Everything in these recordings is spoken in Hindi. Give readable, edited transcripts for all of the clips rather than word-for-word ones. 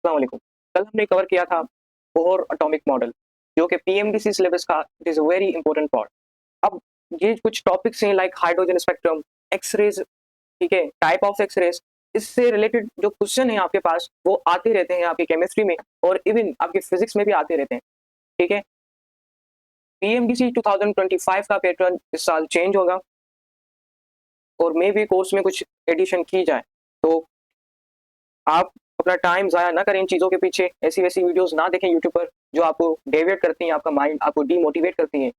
अस्सलाम वालेकुम। कल हमने कवर किया था बोहर एटॉमिक मॉडल, जो कि पीएमडीसी सिलेबस का it is a very important part. अब ये कुछ टॉपिक्स हैं लाइक हाइड्रोजन स्पेक्ट्रम, एक्स-रेज़, ठीक है, टाइप ऑफ एक्स-रेज़, इससे रिलेटेड जो क्वेश्चन हैं आपके पास वो आते रहते हैं आपकी केमिस्ट्री में और इवन आपके फिजिक्स में भी आते रहते हैं, ठीक है। पीएमडीसी 2025 का पैटर्न इस साल चेंज होगा और मे बी कोर्स में कुछ एडिशन की जाए। तो आप अपना टाइम ज़ाया ना करें इन चीज़ों के पीछे, ऐसी-वैसी वीडियोज़ ना देखें यूट्यूब पर जो आपको डेविएट करती हैं, आपका माइंड आपको डीमोटिवेट करती हैं।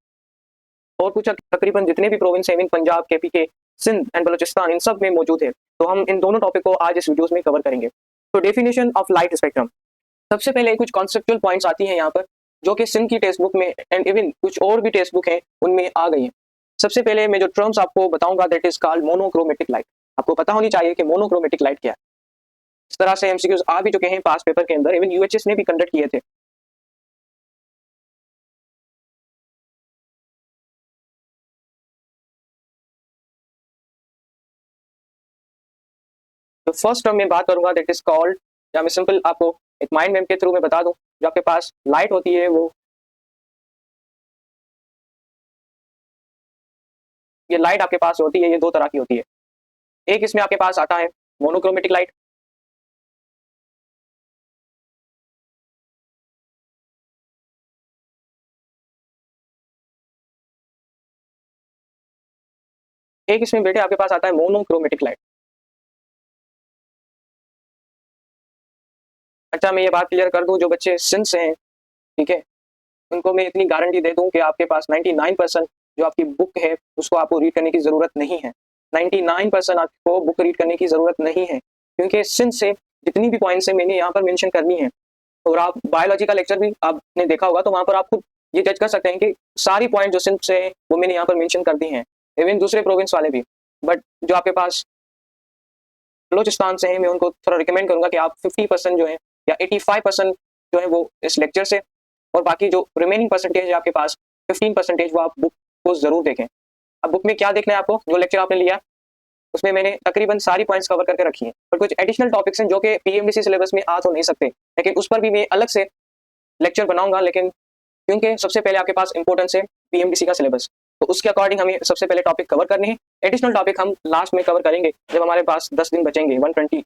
और कुछ तकरीबन जितने भी प्रोविंस हैं, पंजाब, केपीके, सिंध एंड बलूचिस्तान, इन सब में मौजूद है। तो हम इन दोनों टॉपिक को आज इस वीडियोज़ में कवर करेंगे। तो डेफिनिशन ऑफ लाइट स्पेक्ट्रम, सबसे पहले कुछ कॉन्सेप्चुअल पॉइंट्स आती हैं यहाँ पर, जो कि सिंध की टेक्स्ट बुक में एंड इवन कुछ और भी टेक्स्ट बुक हैं, उनमें आ गई हैं। सबसे पहले मैं जो टर्म्स आपको बताऊँगा that is called monochromatic light. आपको पता होनी चाहिए कि मोनोक्रोमैटिक लाइट क्या है। इस तरह से एमसीक्यूज़ आ भी चुके हैं पास्ट पेपर के अंदर, इवन यूएचएस ने भी कंडक्ट किए थे। तो फर्स्ट टर्म में बात करूंगा दैट इज कॉल्ड, या मैं सिंपल आपको एक माइंड मैप के थ्रू में बता दूं, जो आपके पास लाइट होती है वो, ये लाइट आपके पास होती है, ये दो तरह की होती है। एक इसमें आपके पास आता है मोनोक्रोमेटिक लाइट, एक इसमें बेटे आपके पास आता है मोनोक्रोमेटिक लाइट। अच्छा, मैं ये बात क्लियर कर दूं, जो बच्चे सिंध से हैं, ठीक है, उनको मैं इतनी गारंटी दे दूं कि आपके पास 99% जो आपकी बुक है उसको आपको रीड करने की ज़रूरत नहीं है। 99% आपको बुक रीड करने की ज़रूरत नहीं है, क्योंकि सिंध से जितनी भी पॉइंट्स है मैंने यहाँ पर मेंशन करनी है। और आप बायोलॉजी का लेक्चर भी आपने देखा होगा, तो वहाँ पर आप खुद ये जज कर सकते हैं कि सारी पॉइंट जो सिंध से है वो मैंने यहाँ पर मेंशन कर दी हैं, इवन दूसरे प्रोविंस वाले भी। बट जो आपके पास बलोचिस्तान से है, मैं उनको थोड़ा रिकमेंड करूंगा कि आप 50% जो है या 85% जो है वो इस लेक्चर से, और बाकी जो रिमेनिंग परसेंटेज है आपके पास 15% वो आप बुक को जरूर देखें। अब बुक में क्या देखना है आपको, जो लेक्चर आपने लिया उसमें मैंने तकरीबन सारी पॉइंट्स कवर करके रखी हैं, पर कुछ एडिशनल टॉपिक्स हैं जो कि पीएमडीसी सिलेबस में आ तो नहीं सकते, लेकिन उस पर भी मैं अलग से लेक्चर बनाऊंगा। लेकिन क्योंकि सबसे पहले आपके पास इंपॉर्टेंस है पीएमडीसी का सिलेबस, तो उसके अकॉर्डिंग हमें सबसे पहले टॉपिक कवर करने हैं। एडिशनल टॉपिक हम लास्ट में कवर करेंगे जब हमारे पास 10 दिन बचेंगे 120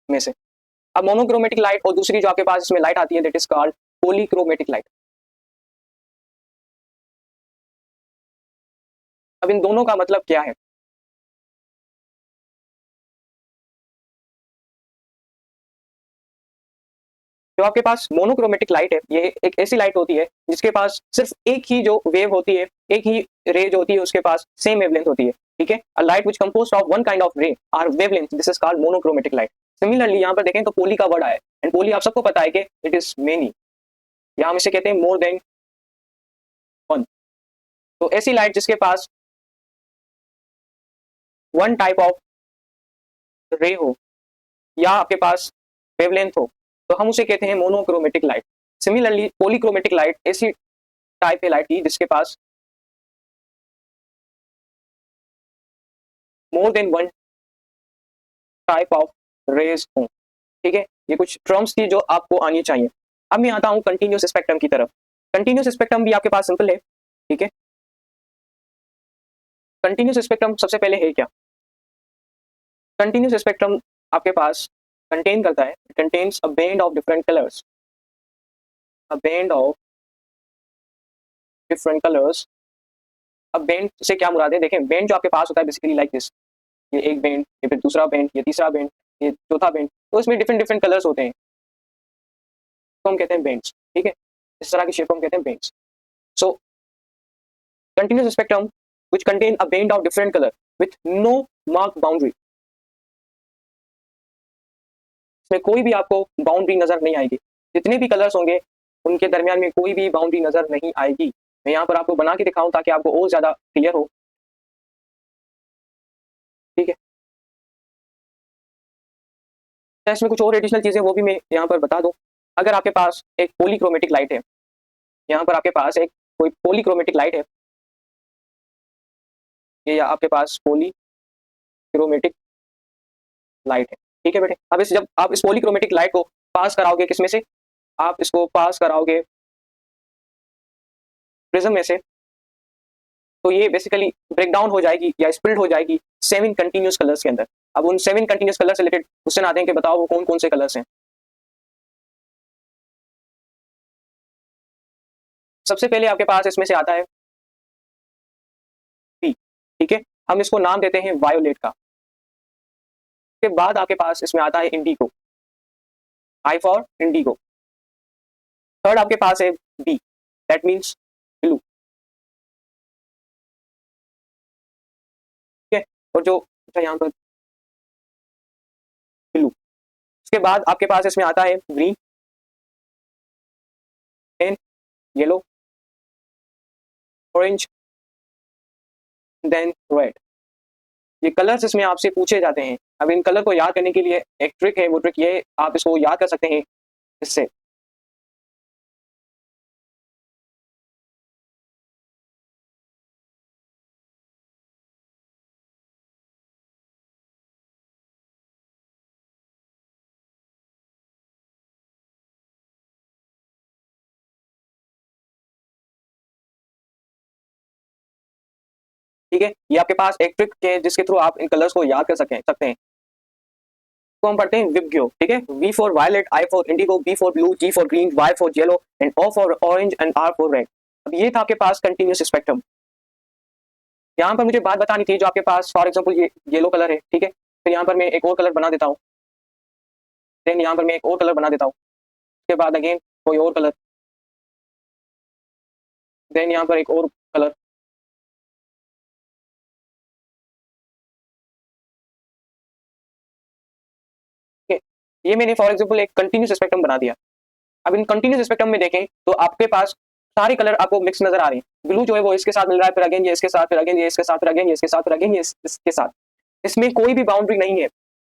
में से। अब मोनोक्रोमेटिक लाइट और दूसरी जो आपके पास इसमें लाइट आती है that is called polychromatic light. अब इन दोनों का मतलब क्या है? जो आपके पास मोनोक्रोमेटिक लाइट है, ये एक ऐसी लाइट होती है जिसके पास सिर्फ एक ही जो वेव होती है, एक ही रे जो होती है उसके पास सेम वेवलेंथ होती है, ठीक है। A light which composed of one kind of ray or wavelength, this is called monochromatic light. Similarly यहाँ पर देखें तो पोली का वर्ड आया है, एंड पोली आप सबको पता है कि इट इज मेनी, या हम इसे कहते हैं मोर देन वन। तो ऐसी लाइट जिसके पास वन टाइप ऑफ रे हो या आपके पास वेवलेंथ हो, तो हम उसे कहते हैं monochromatic light. Similarly polychromatic light ऐसी टाइप है लाइट की जिसके पास more than one type of rays हो, ठीक है। ये कुछ टर्म्स थी जो आपको आनी चाहिए। अब मैं आता हूँ कंटिन्यूस स्पेक्ट्रम की तरफ। कंटिन्यूस स्पेक्ट्रम भी आपके पास सिंपल है, ठीक है। कंटिन्यूस स्पेक्ट्रम सबसे पहले है क्या? कंटिन्यूस स्पेक्ट्रम आपके पास कंटेन करता है, contains a band of different colours, a band of different colours. अब बैंड से क्या मुराद है? देखें, बैंड जो आपके पास होता है बेसिकली लाइक दिस, ये एक बैंड, ये फिर दूसरा बैंड, ये तीसरा बैंड, ये चौथा बैंड, तो इसमें डिफरेंट डिफरेंट कलर्स होते हैं, तो हम कहते हैं बैंड्स, ठीक है। इस तरह की शेप को हम कहते हैं bands. So continuous spectrum which contain a band of different color with no marked boundary, इसमें कोई भी आपको बाउंड्री नजर नहीं आएगी। जितने भी कलर्स होंगे उनके दरमियान में कोई भी बाउंड्री नजर नहीं आएगी। मैं यहाँ पर आपको बना के दिखाऊं ताकि आपको और ज्यादा क्लियर हो, ठीक है। तो इसमें कुछ और एडिशनल चीजें वो भी मैं यहाँ पर बता दूं। अगर आपके पास एक पॉलीक्रोमेटिक लाइट है, यहाँ पर आपके पास एक कोई पॉलीक्रोमेटिक लाइट है, ये आपके पास पॉलीक्रोमेटिक लाइट है, ठीक है बेटे। अब इस जब आप इस पॉलीक्रोमेटिक लाइट को पास कराओगे किसमें से, आप इसको पास कराओगे प्रिज्म में से, तो ये बेसिकली ब्रेक डाउन हो जाएगी या स्प्लिट हो जाएगी 7 कंटिन्यूस कलर्स के अंदर। अब उन 7 कंटिन्यूस कलर से रिलेटेड क्वेश्चन आते हैं कि बताओ वो कौन कौन से कलर्स हैं। सबसे पहले आपके पास इसमें से आता है पी, ठीक है, हम इसको नाम देते हैं वायोलेट का। के बाद आपके पास इसमें आता है Indigo, I for Indigo. Third आपके पास है बी, दैट मीन्स ब्लू, ठीक है। और जो यहाँ पर ब्लू, उसके बाद आपके पास इसमें आता है green, yellow, orange, then red. ये कलर्स इसमें आपसे पूछे जाते हैं। अब इन कलर को याद करने के लिए एक ट्रिक है, वो ट्रिक ये आप इसको याद कर सकते हैं इससे। ठीक है, ये आपके पास एक ट्रिक है जिसके थ्रू आप इन कलर्स को याद कर सकते हैं। तो हम पढ़ते हैं विबग्यो, ठीक है। V for violet, I for indigo, B for blue, G for green, Y for yellow and O for orange and R for red. अब ये था आपके पास कंटिन्यूस स्पेक्ट्रम। यहाँ पर मुझे बात बतानी थी, जो आपके पास फॉर एग्जाम्पल ये येलो कलर है, ठीक है, फिर यहाँ पर मैं एक और कलर बना देता हूँ, देन यहाँ पर मैं एक और कलर बना देता हूँ, उसके बाद अगेन कोई और कलर, देन यहाँ पर एक और कलर, ठीक है। ये मैंने फॉर एग्जाम्पल एक कंटिन्यूस स्पेक्ट्रम बना दिया। अब इन कंटिन्यूस स्पेक्ट्रम में देखें तो आपके पास सारे कलर आपको मिक्स नजर आ रहे हैं। ब्लू जो है वो इसके साथ मिल रहा है, फिर अगेन ये इसके साथ, फिर अगेन ये इसके साथ, फिर अगेन ये इसके साथ, फिर अगेन ये इसके साथ। इसमें कोई भी बाउंड्री नहीं है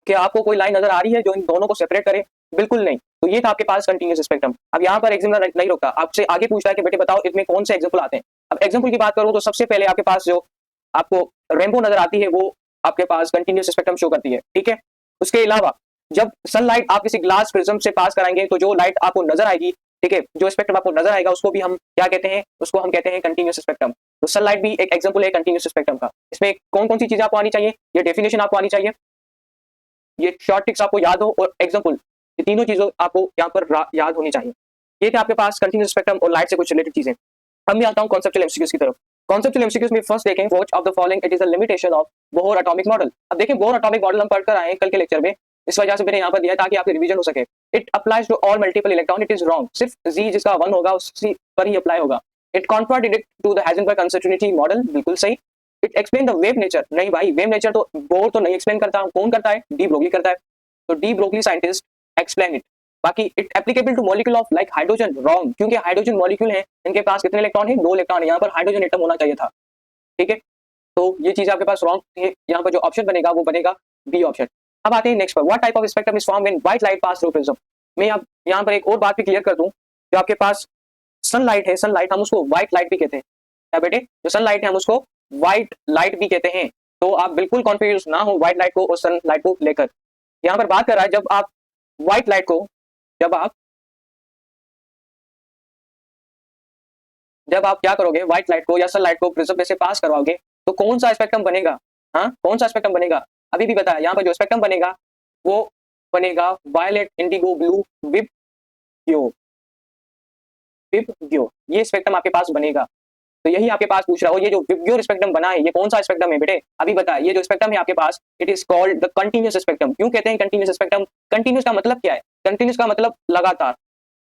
कि आपको कोई लाइन नजर आ रही है जो इन दोनों को सेपरेट करे, बिल्कुल नहीं। तो ये था आपके पास कंटिन्यूस स्पेक्ट्रम। अब यहाँ पर एग्जाम्पल नहीं रोकता, आपसे आगे पूछता है कि बेटे बताओ इसमें कौन से एग्जाम्पल आते हैं। अब एग्जाम्पल की बात करूँ तो सबसे पहले आपके पास जो आपको रेनबो नजर आती है वो आपके पास कंटिन्यूस स्पेक्ट्रम शो करती है, ठीक है। उसके अलावा जब सनलाइट आप किसी ग्लास प्रिज्म से पास कराएंगे तो जो लाइट आपको नजर आएगी, ठीक है, जो स्पेक्ट्रम आपको नजर आएगा उसको भी हम क्या कहते हैं, उसको हम कहते हैं कंटिन्यूस स्पेक्ट्रम। तो सनलाइट भी एक एग्जांपल है कंटिन्यूस स्पेक्ट्रम का। इसमें कौन कौन सी चीजें आपको आनी चाहिए, ये डेफिनेशन आपको आनी चाहिए, ये शॉर्ट ट्रिक्स आपको याद हो, और एग्जांपल, ये तीनों चीजों आपको यहाँ पर याद होनी चाहिए। ये थे आपके पास कंटिन्यूस स्पेक्ट्रम और लाइट से कुछ रिलेटेड चीजें। अब मैं आता हूँ कॉन्सेप्चुअल एमसीक्यूज की तरफ। कॉन्सेप्चुअल एमसीक्यूज में फर्स्ट देखें, which of the following it is a limitation of Bohr atomic model. अब देखें बोहर एटॉमिक मॉडल हम पढ़कर आए कल के लेक्चर में, इस वजह से मैंने यहाँ पर दिया ताकि आपकी रिवीजन हो सके। It applies to all multiple electron, it is wrong, सिर्फ जी जिसका 1 होगा उसी पर ही अप्लाई होगा। It contradict to the Heisenberg uncertainty model, बिल्कुल सही। It explain the wave nature, नहीं भाई वेव नेचर तो बोर तो नहीं एक्सप्लेन करता, कौन करता है, डी ब्रोगली करता है, तो de Broglie scientist explain it. बाकी it applicable to molecule of like hydrogen, wrong, क्योंकि हाइड्रोजन मॉलिक्यूल है, इनके पास कितने इलेक्ट्रॉन है, 2 इलेक्ट्रॉन है, यहाँ पर हाइड्रोजन एटम होना चाहिए था, ठीक है। तो ये चीज आपके पास रॉन्ग है, यहाँ पर जो ऑप्शन बनेगा वो बनेगा बी ऑप्शन। अब आते हैं नेक्स्ट पर, what type of spectrum is form when white light pass through prism. मैं अब यहाँ पर एक और बात भी क्लियर कर दूं, जो आपके पास सनलाइट है, सनलाइट हम उसको व्हाइट लाइट भी कहते हैं, क्या बेटे, जो सनलाइट है हम उसको व्हाइट लाइट भी कहते हैं। तो आप बिल्कुल कॉन्फ्यूज ना हो व्हाइट लाइट को और सनलाइट को लेकर। यहाँ पर बात कर रहा है जब आप व्हाइट लाइट को, जब आप क्या करोगे, व्हाइट लाइट को या सनलाइट को प्रिज्म में से पास करवाओगे तो कौन सा स्पेक्ट्रम बनेगा, हाँ कौन सा स्पेक्ट्रम बनेगा, अभी भी बताया, यहाँ पर जो स्पेक्ट्रम बनेगा वो बनेगा वायलेट, इंडिगो, ब्लू, विबग्यो, विबग्यो, ये स्पेक्ट्रम आपके पास बनेगा। तो यही आपके पास पूछ रहा हो, ये जो विबग्यो स्पेक्ट्रम बना है ये कौन सा स्पेक्ट्रम है बेटे, अभी बताया, ये जो स्पेक्ट्रम है आपके पास it is called the continuous spectrum. क्यों कहते हैं कंटिन्यूस स्पेक्ट्रम, कंटिन्यूस का मतलब क्या है, कंटिन्यूस का मतलब लगातार,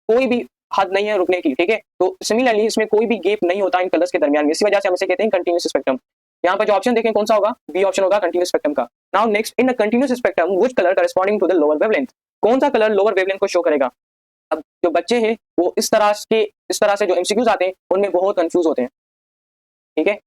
कोई भी हद नहीं है रुकने की, ठीक है। तो सिमिलरली इसमें कोई भी गैप नहीं होता इन कलर्स के दरमियान में, इसी वजह से हम इसे कहते हैं कंटिन्यूस स्पेक्ट्रम। यहाँ पर जो ऑप्शन देखें कौन सा होगा, बी ऑप्शन होगा कंटिन्यूस स्पेक्ट्रम का। Now next, in the continuous spectrum which colour corresponding to the lower wavelength, कौन सा कलर लोअर वेवलेंथ को शो करेगा। अब जो बच्चे हैं वो इस तरह से जो एमसीक्यूज आते हैं उनमें बहुत कंफ्यूज होते हैं, ठीक है,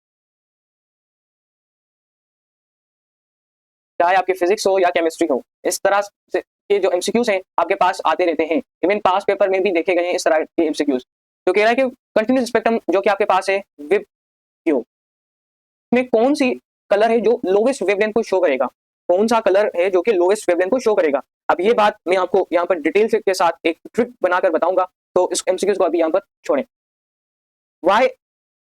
चाहे आपकी फिजिक्स हो या केमिस्ट्री हो, इस तरह से के जो एमसीक्यूज हैं आपके पास आते रहते हैं, इवन पास पेपर में भी देखे गए हैं इस तरह के एमसीक्यूज। तो कह रहा है कि कंटिन्यूस स्पेक्ट्रम जो कि आपके पास है विबग्यो में कौन सी कलर है जो लोवेस्ट वेवलेंथ को शो करेगा, कौन सा कलर है जो कि लोवेस्ट वेवलेंथ को शो करेगा। अब ये बात मैं आपको यहाँ पर डिटेल के साथ एक ट्रिक बनाकर बताऊंगा, तो इस एमसीक्यूज को अभी यहाँ पर छोड़ें। Why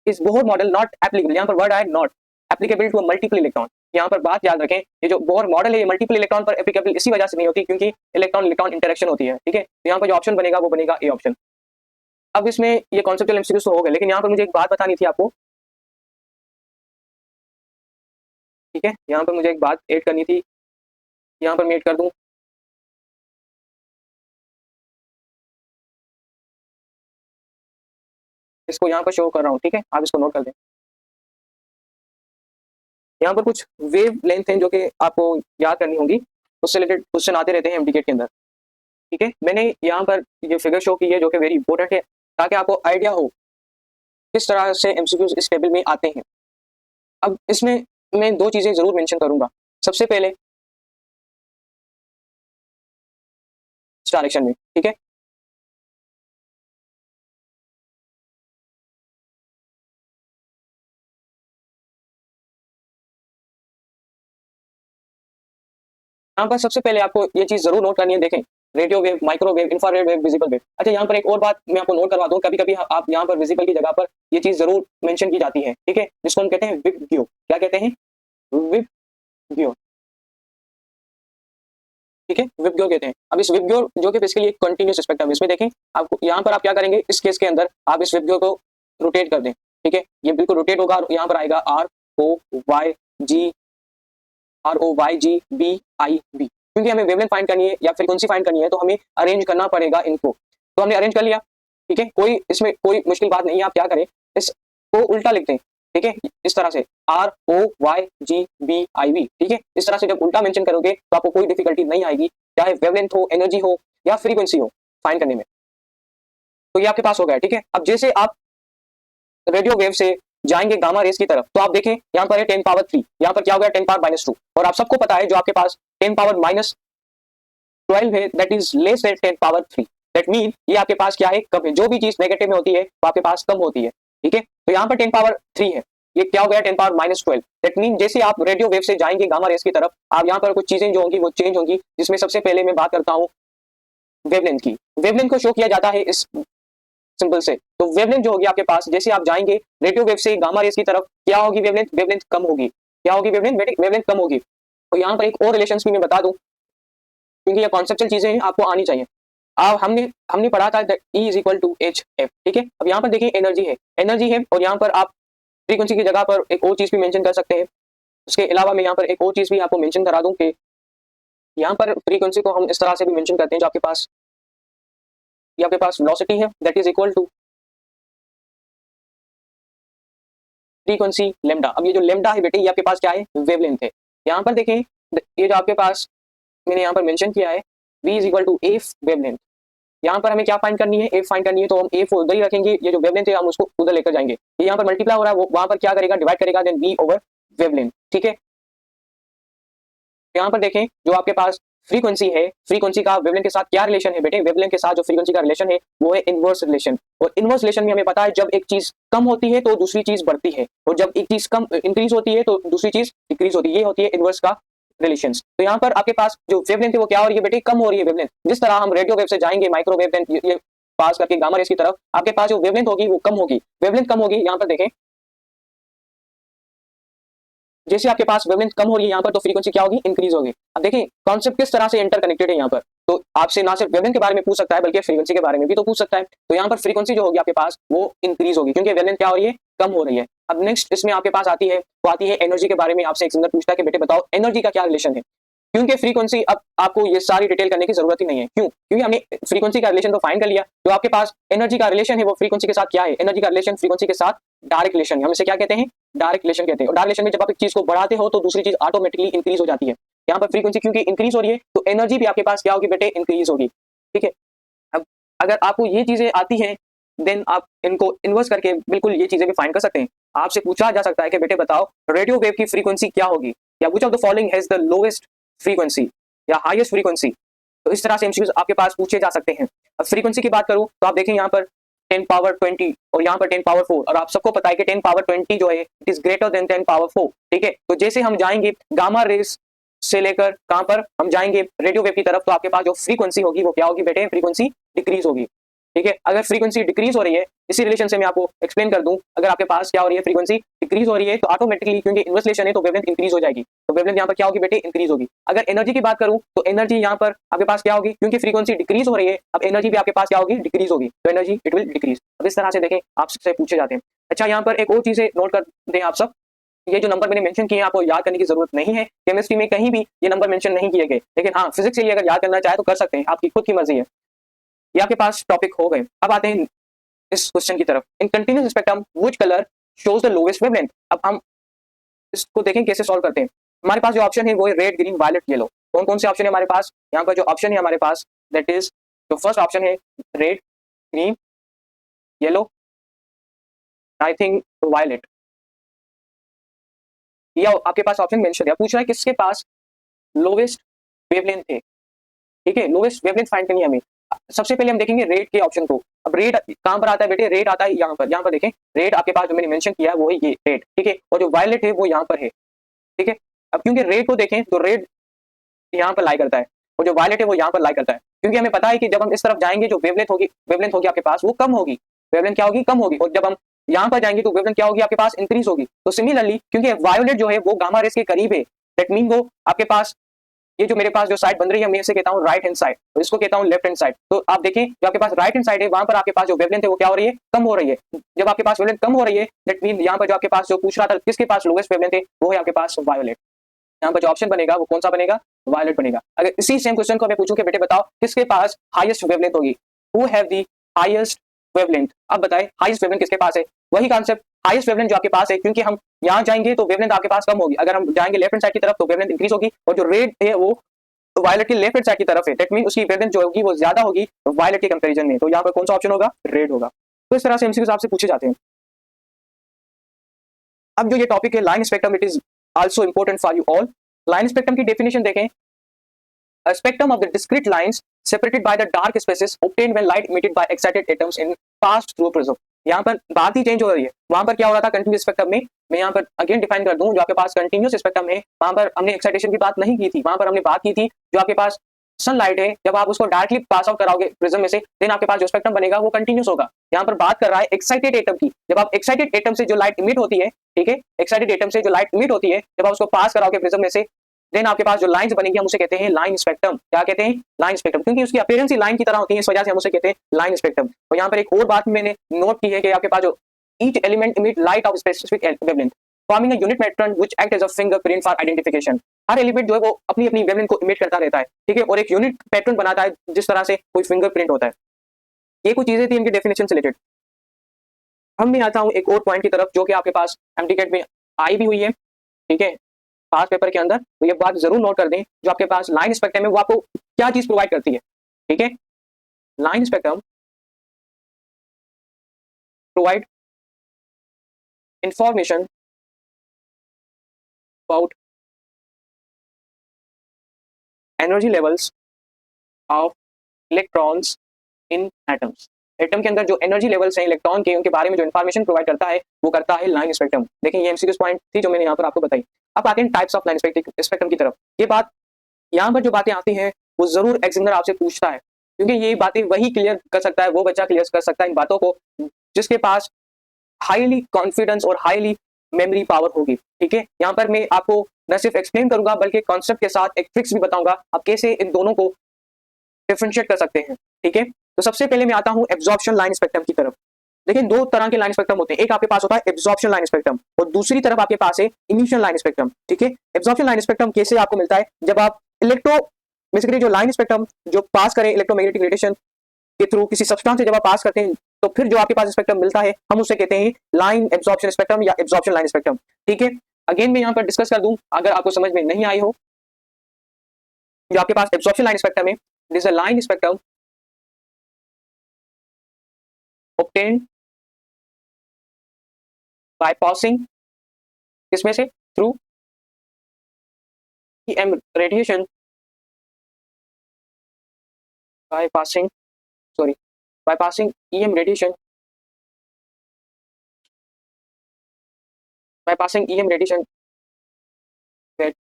is Bohr model not applicable, यहाँ पर वर्ड आए not applicable to multiple electron. यहाँ पर बात याद रखें, ये जो बोहर मॉडल है ये मल्टीपल इलेक्ट्रॉन पर एप्लीकेबल इसी वजह से नहीं होती क्योंकि इलेक्ट्रॉन इलेक्ट्रॉन इंटरेक्शन होती है, ठीक है। तो यहाँ पर जो ऑप्शन बनेगा वो बनेगा ए ऑप्शन। अब इसमें ये कॉन्सेप्चुअल एमसीक्यूज तो हो गए, लेकिन यहाँ पर मुझे एक बात बतानी थी आपको, ठीक है। यहाँ पर मुझे एक बात ऐड करनी थी, यहाँ पर मैं ऐड कर दूं, इसको यहाँ पर शो कर रहा हूँ, ठीक है, आप इसको नोट कर दें। यहाँ पर कुछ वेव लेंथ हैं जो कि आपको याद करनी होंगी, उससे रिलेटेड क्वेश्चन आते रहते हैं एमडीकेट के अंदर, ठीक है। मैंने यहाँ पर ये फिगर शो की है जो कि वेरी इंपॉर्टेंट है, ताकि आपको आइडिया हो किस तरह से एमसीक्यूज इस टेबल में आते हैं। अब इसमें मैं दो चीजें जरूर मेंशन करूंगा। सबसे पहले डायरेक्शन में, ठीक है, यहाँ पर सबसे पहले आपको ये चीज जरूर नोट करनी है। देखें, radio wave, microwave, infrared wave, visible wave. अच्छा, यहाँ पर एक और बात मैं आपको नोट करवा दूं, कभी कभी आप यहाँ पर विजिबल की जगह पर ये चीज जरूर मेंशन की जाती है, ठीक है, जिसको हम कहते हैं विबग्यो। क्या कहते हैं? विबग्यो, ठीक है, विबग्यो कहते हैं। अब इस विबग्यो जो कि बेसिकली एक कंटिन्यूस स्पेक्ट्रम है, इसमें देखें आपको यहाँ पर आप क्या करेंगे, इस केस के अंदर आप इस विबग्यो को रोटेट कर दें, ठीक है, ये बिल्कुल रोटेट होगा और यहाँ पर आएगा ROYG क्योंकि हमें वेवलेंथ फाइंड करनी है या फ्रीक्वेंसी फाइंड करनी है, तो हमें अरेंज करना पड़ेगा इनको। तो हमने अरेंज कर लिया, ठीक है, इसमें कोई मुश्किल बात नहीं है। आप क्या करें, इसको उल्टा लिखते हैं, ठीक है, इस तरह से ROYGBIV, ठीक है। इस तरह से जब उल्टा मेंशन करोगे तो आपको कोई डिफिकल्टी नहीं आएगी, चाहे वेवलेंथ हो, एनर्जी हो या फ्रीक्वेंसी हो, फाइंड करने में। तो ये आपके पास हो गया, ठीक है। अब जैसे आप रेडियो वेव से जाएंगे गामा रेस की तरफ, तो आप देखें यहाँ पर है 10 पावर 3, यहाँ पर क्या हो गया 10 पावर -2, और आप सबको पता है जो आपके पास 10 पावर -12 है, that is less than 10 power 3। That mean ये आपके पास क्या है, कम है। जो भी चीज नेगेटिव में होती है वो आपके पास कम होती है, ठीक है। तो यहाँ पर 10 पावर 3 है, ये क्या हो गया 10 पावर -12। दैट मीन जैसे आप रेडियो वेव से जाएंगे गामा रेस की तरफ, आप यहाँ पर कुछ चीजें जो होंगी वो चेंज होंगी, जिसमें सबसे पहले मैं बात करता हूँ वेवलेंथ की। वेवलेंथ को शो किया जाता है इस सिंबल से। तो वेवलेंथ जो होगी आपके पास, जैसे आप जाएंगे रेडियो वेव से गामा रेस की तरफ, क्या होगी वेवलेंथ, वेवलेंथ कम होगी। क्या होगी वेवलेंथ, वेवलेंथ कम होगी। तो यहाँ पर एक और रिलेशंस भी मैं बता दूं, क्योंकि ये कॉन्सेप्चुअल चीजें हैं, आपको आनी चाहिए। हमने पढ़ा था E is equal to HF, ठीक है। अब यहाँ पर देखिए एनर्जी है, और यहाँ पर आप फ्रीक्वेंसी की जगह पर एक और चीज भी मेंशन कर सकते हैं। उसके अलावा मैं यहाँ पर एक और चीज भी आपको मेंशन करा दूं कि यहाँ पर फ्रीक्वेंसी को हम इस तरह से भी मेंशन करते हैं, जो आपके पास वेलोसिटी है, that is equal to frequency lambda. अब ये जो लेमडा है बेटे, ये आपके पास क्या है, वेवलेंथ है। यहाँ पर देखें, ये जो आपके पास मैंने यहाँ पर मेंशन किया है, V is equal to F wavelength. यहाँ पर हमें क्या फाइंड करनी है, एफ फाइंड करनी है, तो हम एफ उधर ही रखेंगे, ये जो वेवलेंथ है हम उसको उधर लेकर जाएंगे। ये यहाँ पर मल्टीप्लाई हो रहा है, वहां पर क्या करेगा, डिवाइड करेगा, देन V ओवर वेवलेंथ, ठीक है। यहाँ पर देखें, जो आपके पास फ्रीक्वेंसी है, फ्रीक्वेंसी का वेवलेंथ के साथ क्या रिलेशन है बेटे, वेवलेंथ के साथ जो फ्रीक्वेंसी का रिलेशन है वो है इनवर्स रिलेशन। और इनवर्स रिलेशन में हमें पता है जब एक चीज कम होती है तो दूसरी चीज बढ़ती है, और जब एक चीज कम इंक्रीज होती है तो दूसरी चीज डिक्रीज होती है। ये होती है इनवर्स का रिलेशंस। तो यहाँ पर आपके पास जो वेवलेंथ है वो क्या हो रही है बेटे, कम हो रही है वेवलेंथ। जिस तरह हम रेडियो वेव से जाएंगे माइक्रोवेव, देन ये पास करके गामा रेस की तरफ, आपके पास जो वेवलेंथ होगी वो कम होगी, वेवलेंथ कम होगी। यहाँ पर देखें, जैसे आपके पास वेवलेंथ कम हो रही है यहाँ पर, तो फ्रीक्वेंसी क्या होगी, इंक्रीज होगी। अब देखिए कॉन्सेप्ट किस तरह से इंटरकनेक्टेड है यहाँ पर। तो आपसे ना सिर्फ वेवलेंथ के बारे में पूछ सकता है, बल्कि फ्रीक्वेंसी के बारे में भी तो पूछ सकता है। तो यहाँ पर फ्रीक्वेंसी जो होगी आपके पास वो इंक्रीज होगी, क्योंकि वेवलेंथ क्या हो रही है, कम हो रही है। अब नेक्स्ट इसमें आपके पास आती है एनर्जी के बारे में। आपसे एक सिंगर पूछता है कि बेटे बताओ एनर्जी का क्या रिलेशन है, क्योंकि फ्रीक्वेंसी, अब आपको ये सारी डिटेल करने की जरूरत ही नहीं है। क्यों? क्योंकि हमने फ्रीक्वेंसी का रिलेशन तो फाइंड कर लिया। जो आपके पास एनर्जी का रिलेशन है वो फ्रीक्वेंसी के साथ क्या है, एनर्जी का रिलेशन फ्रीक्वेंसी के साथ डायरेक्ट रिलेशन है। हम इसे क्या कहते हैं, डायरेक्ट रिलेशन कहते हैं। और डायरेक्ट रिलेशन में जब आप एक चीज को बढ़ाते हो तो दूसरी चीज ऑटोमेटिकली इंक्रीज हो जाती है। यहाँ पर फ्रीक्वेंसी क्योंकि इंक्रीज हो रही है तो एनर्जी भी आपके पास क्या होगी बेटे, इंक्रीज होगी, ठीक है। अब अगर आपको ये चीजें आती हैं, देन आप इनको इन्वर्स करके बिल्कुल ये चीजें भी फाइंड कर सकते हैं। आपसे पूछा जा सकता है कि बेटे बताओ रेडियो वेव की फ्रीक्वेंसी क्या होगी, या which of the following has the lowest frequency या हाईएस्ट फ्रीक्वेंसी। तो इस तरह से एमसीक्यूज आपके पास पूछे जा सकते हैं। अब फ्रीक्वेंसी की बात करूं तो आप देखें यहाँ पर 10 पावर 20 और यहाँ पर 10 पावर 4, और आप सबको पता है कि 10 पावर 20 जो है it is greater than 10 power 4, ठीक है। तो जैसे हम जाएंगे गामा रेस से लेकर कहां पर हम जाएंगे, रेडियो वेव की तरफ, तो आपके पास जो फ्रीक्वेंसी होगी वो क्या होगी बेटे, फ्रीक्वेंसी डिक्रीज होगी। ठीक है, अगर फ्रीक्वेंसी डिक्रीज हो रही है, इसी रिलेशन से मैं आपको एक्सप्लेन कर दूं, अगर आपके पास क्या हो रही है, फ्रीक्वेंसी डिक्रीज हो रही है, तो ऑटोमेटिकली क्योंकि इनवर्स रिलेशन है तो वेवलेंथ इंक्रीज हो जाएगी, तो वेवलेंथ यहाँ पर क्या होगी बेटे, इंक्रीज होगी। अगर एनर्जी की बात करूं तो एनर्जी यहाँ पर आपके पास क्या होगी, क्योंकि फ्रीक्वेंसी डिक्रीज हो रही है, अब एनर्जी भी आपके पास क्या होगी, डिक्रीज होगी, तो एनर्जी इट विल डिक्रीज। अब इस तरह से देखें, आपसे पूछे जाते हैं। अच्छा, यहाँ पर एक और चीजें नोट कर दें आप सब, ये जो नंबर मैंने मेंशन किए हैं आपको याद करने की जरूरत नहीं है, केमिस्ट्री में कहीं भी ये नंबर मेंशन नहीं किए गए, लेकिन हाँ फिजिक्स के लिए अगर याद करना चाहे तो कर सकते हैं, आपकी खुद की मर्जी है। ये आपके पास टॉपिक हो गए। अब आते हैं इस क्वेश्चन की तरफ, इन continuous spectrum which colour shows the lowest wavelength. अब हम इसको देखें कैसे सॉल्व करते हैं। हमारे पास जो ऑप्शन है वो है रेड, ग्रीन, वायलेट, येलो। कौन कौन से ऑप्शन है हमारे पास, यहाँ पर जो ऑप्शन है हमारे पास दैट इज, जो फर्स्ट ऑप्शन है red, green, yellow, I think violet, या आपके पास ऑप्शन मेंशन है। पूछ रहा है किसके पास लोवेस्ट वेवलेंथ है। ठीक है, लोवेस्ट वेवलेंथ फाइंड करनी है हमें। सबसे पहले हम देखेंगे रेड के ऑप्शन को। अब रेड कहां पर आता है बेटे, रेड आता है यहाँ पर, यहाँ पर देखें, रेड आपके पास जो मैंने मेंशन किया है वो है ये रेड। ठीक है, और जो वायलेट है वो यहाँ पर है। ठीक है, अब क्योंकि रेड को देखें तो रेड यहाँ पर लाई करता है, और जो वायलेट है वो यहाँ पर लाई करता है, क्योंकि हमें पता है कि जब हम इस तरफ जाएंगे जो वेवलेंथ होगी आपके पास वो कम होगी, वेवलेंथ क्या होगी, कम होगी, और जब हम यहाँ पर जाएंगे तो वेवलेंथ क्या होगी आपके पास, इंक्रीज होगी। तो सिमिलरली क्योंकि वायोलेट जो है वो गामा रेस के करीब है, दैट मीन वो आपके पास, ये जो मेरे पास जो साइड बन रही है मैं इसे कहता हूँ राइट हैंड साइड, और इसको कहता हूँ लेफ्ट हैंड साइड। तो आप देखें जो आपके पास राइट हैंड साइड है वहां पर आपके पास जो वेवलेंथ है वो क्या हो रही है, कम हो रही है। जब आपके पास वेवलेंथ कम हो रही है, दैट मीन यहाँ पर जो आपके पास जो पूछ रहा था किसके पास लोएस्ट वेवलेंथ है, वो है आपके पास वायोलेट। यहाँ पर जो ऑप्शन बनेगा वो कौन सा बनेगा, वायलेट बनेगा। अगर इसी सेम क्वेश्चन को मैं पूछूं कि बेटे बताओ किसके पास हाईएस्ट वेवलेंथ होगी, who have the highest wavelength. अब बताएं हाईएस्ट वेवलेंथ किसके पास है, वही कॉन्सेप्ट, हाईएस्ट वेवलेंथ जो आपके पास है, क्योंकि हम यहाँ जाएंगे तो वेवलेंथ आपके पास कम होगी, अगर हम जाएंगे लेफ्ट हैंड साइड की तरफ तो वेवलेंथ इंक्रीज होगी, और जो रेड है वो वायलेट की लेफ्ट हैंड साइड की तरफ है, दैट मीन उसकी वेवलेंथ जो होगी वो ज्यादा होगी वायलेट के कंपैरिजन में। तो यहाँ पर कौन सा ऑप्शन होगा, रेड होगा। तो इस तरह से एमसीक्यूज आपसे पूछे जाते हैं। अब जो ये टॉपिक है line spectrum, it is also important for you all. Line spectrum की डेफिनेशन देखें, a spectrum of the discrete lines separated by the dark spaces obtained when light emitted by excited atoms in passed through a prism। यहाँ पर बात ही चेंज हो रही है, वहां पर क्या हो रहा था कंटिन्यूस स्पेक्ट्रम में, मैं यहाँ पर अगेन डिफाइन कर दूं, जो आपके पास कंटिन्यूस स्पेक्ट्रम है वहां पर हमने एक्साइटेशन की बात नहीं की थी, वहां पर हमने बात की थी जो आपके पास सनलाइट है, जब आप उसको डायरेक्टली पास आउट कराओगे प्रिज्म में से, देन आपके पास जो स्पेक्ट्रम बनेगा वो कंटिन्यूस होगा। यहाँ पर बात कर रहा है एक्साइटेड एटम की, जब आप एक्साइटेड एटम से जो लाइट इमिट होती है, ठीक है, एक्साइटेड एटम से जो लाइट इमिट होती है, जब आप उसको पास कराओगे प्रिज्म में से, देन आपके पास जो लाइंस बनेंगी हम उसे कहते हैं लाइन स्पेक्ट्रम। क्या कहते हैं, लाइन स्पेक्ट्रम, क्योंकि उसकी अपीयरेंस ही लाइन की तरह होती है, इस वजह से हम उसे कहते हैं लाइन स्पेक्ट्रम। और यहाँ पर एक और बात मैंने नोट की है कि आपके पास जो each element emit light of specific wavelength forming a unit pattern which act as a fingerprint for identification. हर एलिमेंट जो है वो अपनी अपनी वेवलेंथ को इमिट करता रहता है, ठीक है, और एक यूनिट पैटर्न बनाता है जिस तरह से कोई फिंगरप्रिंट होता है। ये कुछ चीजें थी इनकी डेफिनेशन से रिलेटेड। हम मैं आता हूँ एक और पॉइंट की तरफ जो कि आपके पास एमटीकेट में आई भी हुई है, ठीक है, पास पेपर के अंदर, तो ये बात जरूर नोट कर दें, जो आपके पास लाइन स्पेक्ट्रम है वो आपको क्या चीज प्रोवाइड करती है। ठीक है, line spectrum provide information about energy levels of electrons in atoms. Atom के अंदर जो एनर्जी लेवल्स हैं इलेक्ट्रॉन के, उनके बारे में जो इंफॉर्मेशन प्रोवाइड करता है वो करता है लाइन स्पेक्ट्रम। देखिए ये एमसीक्यू पॉइंट थी जो मैंने यहाँ पर आपको बताई। अब आते हैं टाइप्स ऑफ लाइन स्पेक्ट्रम की तरफ। ये बात यहाँ पर जो बातें आती हैं वो जरूर एग्जामिनर आपसे पूछता है, क्योंकि ये बातें वही क्लियर कर सकता है, वो बच्चा क्लियर कर सकता है इन बातों को जिसके पास हाईली कॉन्फिडेंस और हाईली मेमोरी पावर होगी। ठीक है, यहाँ पर मैं आपको न सिर्फ एक्सप्लेन करूंगा बल्कि कॉन्सेप्ट के साथ एक ट्रिक्स भी बताऊंगा आप कैसे इन दोनों को डिफरेंशिएट कर सकते हैं। ठीक है, तो सबसे पहले मैं आता हूँ एब्जॉर्प्शन लाइन स्पेक्ट्रम की तरफ। देखिए दो तरह के लाइन स्पेक्ट्रम होते हैं, एक आपके पास होता है एब्जॉर्प्शन लाइन स्पेक्ट्रम और दूसरी तरफ आपके पास है इमिशन लाइन स्पेक्ट्रम। ठीक है, एब्जॉर्प्शन लाइन स्पेक्ट्रम कैसे आपको मिलता है, जब आप बेसिकली जो लाइन स्पेक्ट्रम जो पास करें इलेक्ट्रोमैग्नेटिक रेडिएशन के थ्रू किसी सब्सटेंस से जब आप पास करते हैं तो फिर जो आपके पास स्पेक्ट्रम मिलता है हम उसे कहते हैं लाइन एब्जॉर्प्शन स्पेक्ट्रम या एब्जॉर्प्शन लाइन स्पेक्ट्रम। ठीक है, अगेन मैं यहाँ पर डिस्कस कर दूं अगर आपको समझ में नहीं आई हो, जो आपके पास एब्जॉर्प्शन लाइन स्पेक्ट्रम है, this is a line spectrum obtained by passing किसमें से, through EM radiation, by passing sorry by passing EM radiation, by passing EM radiation that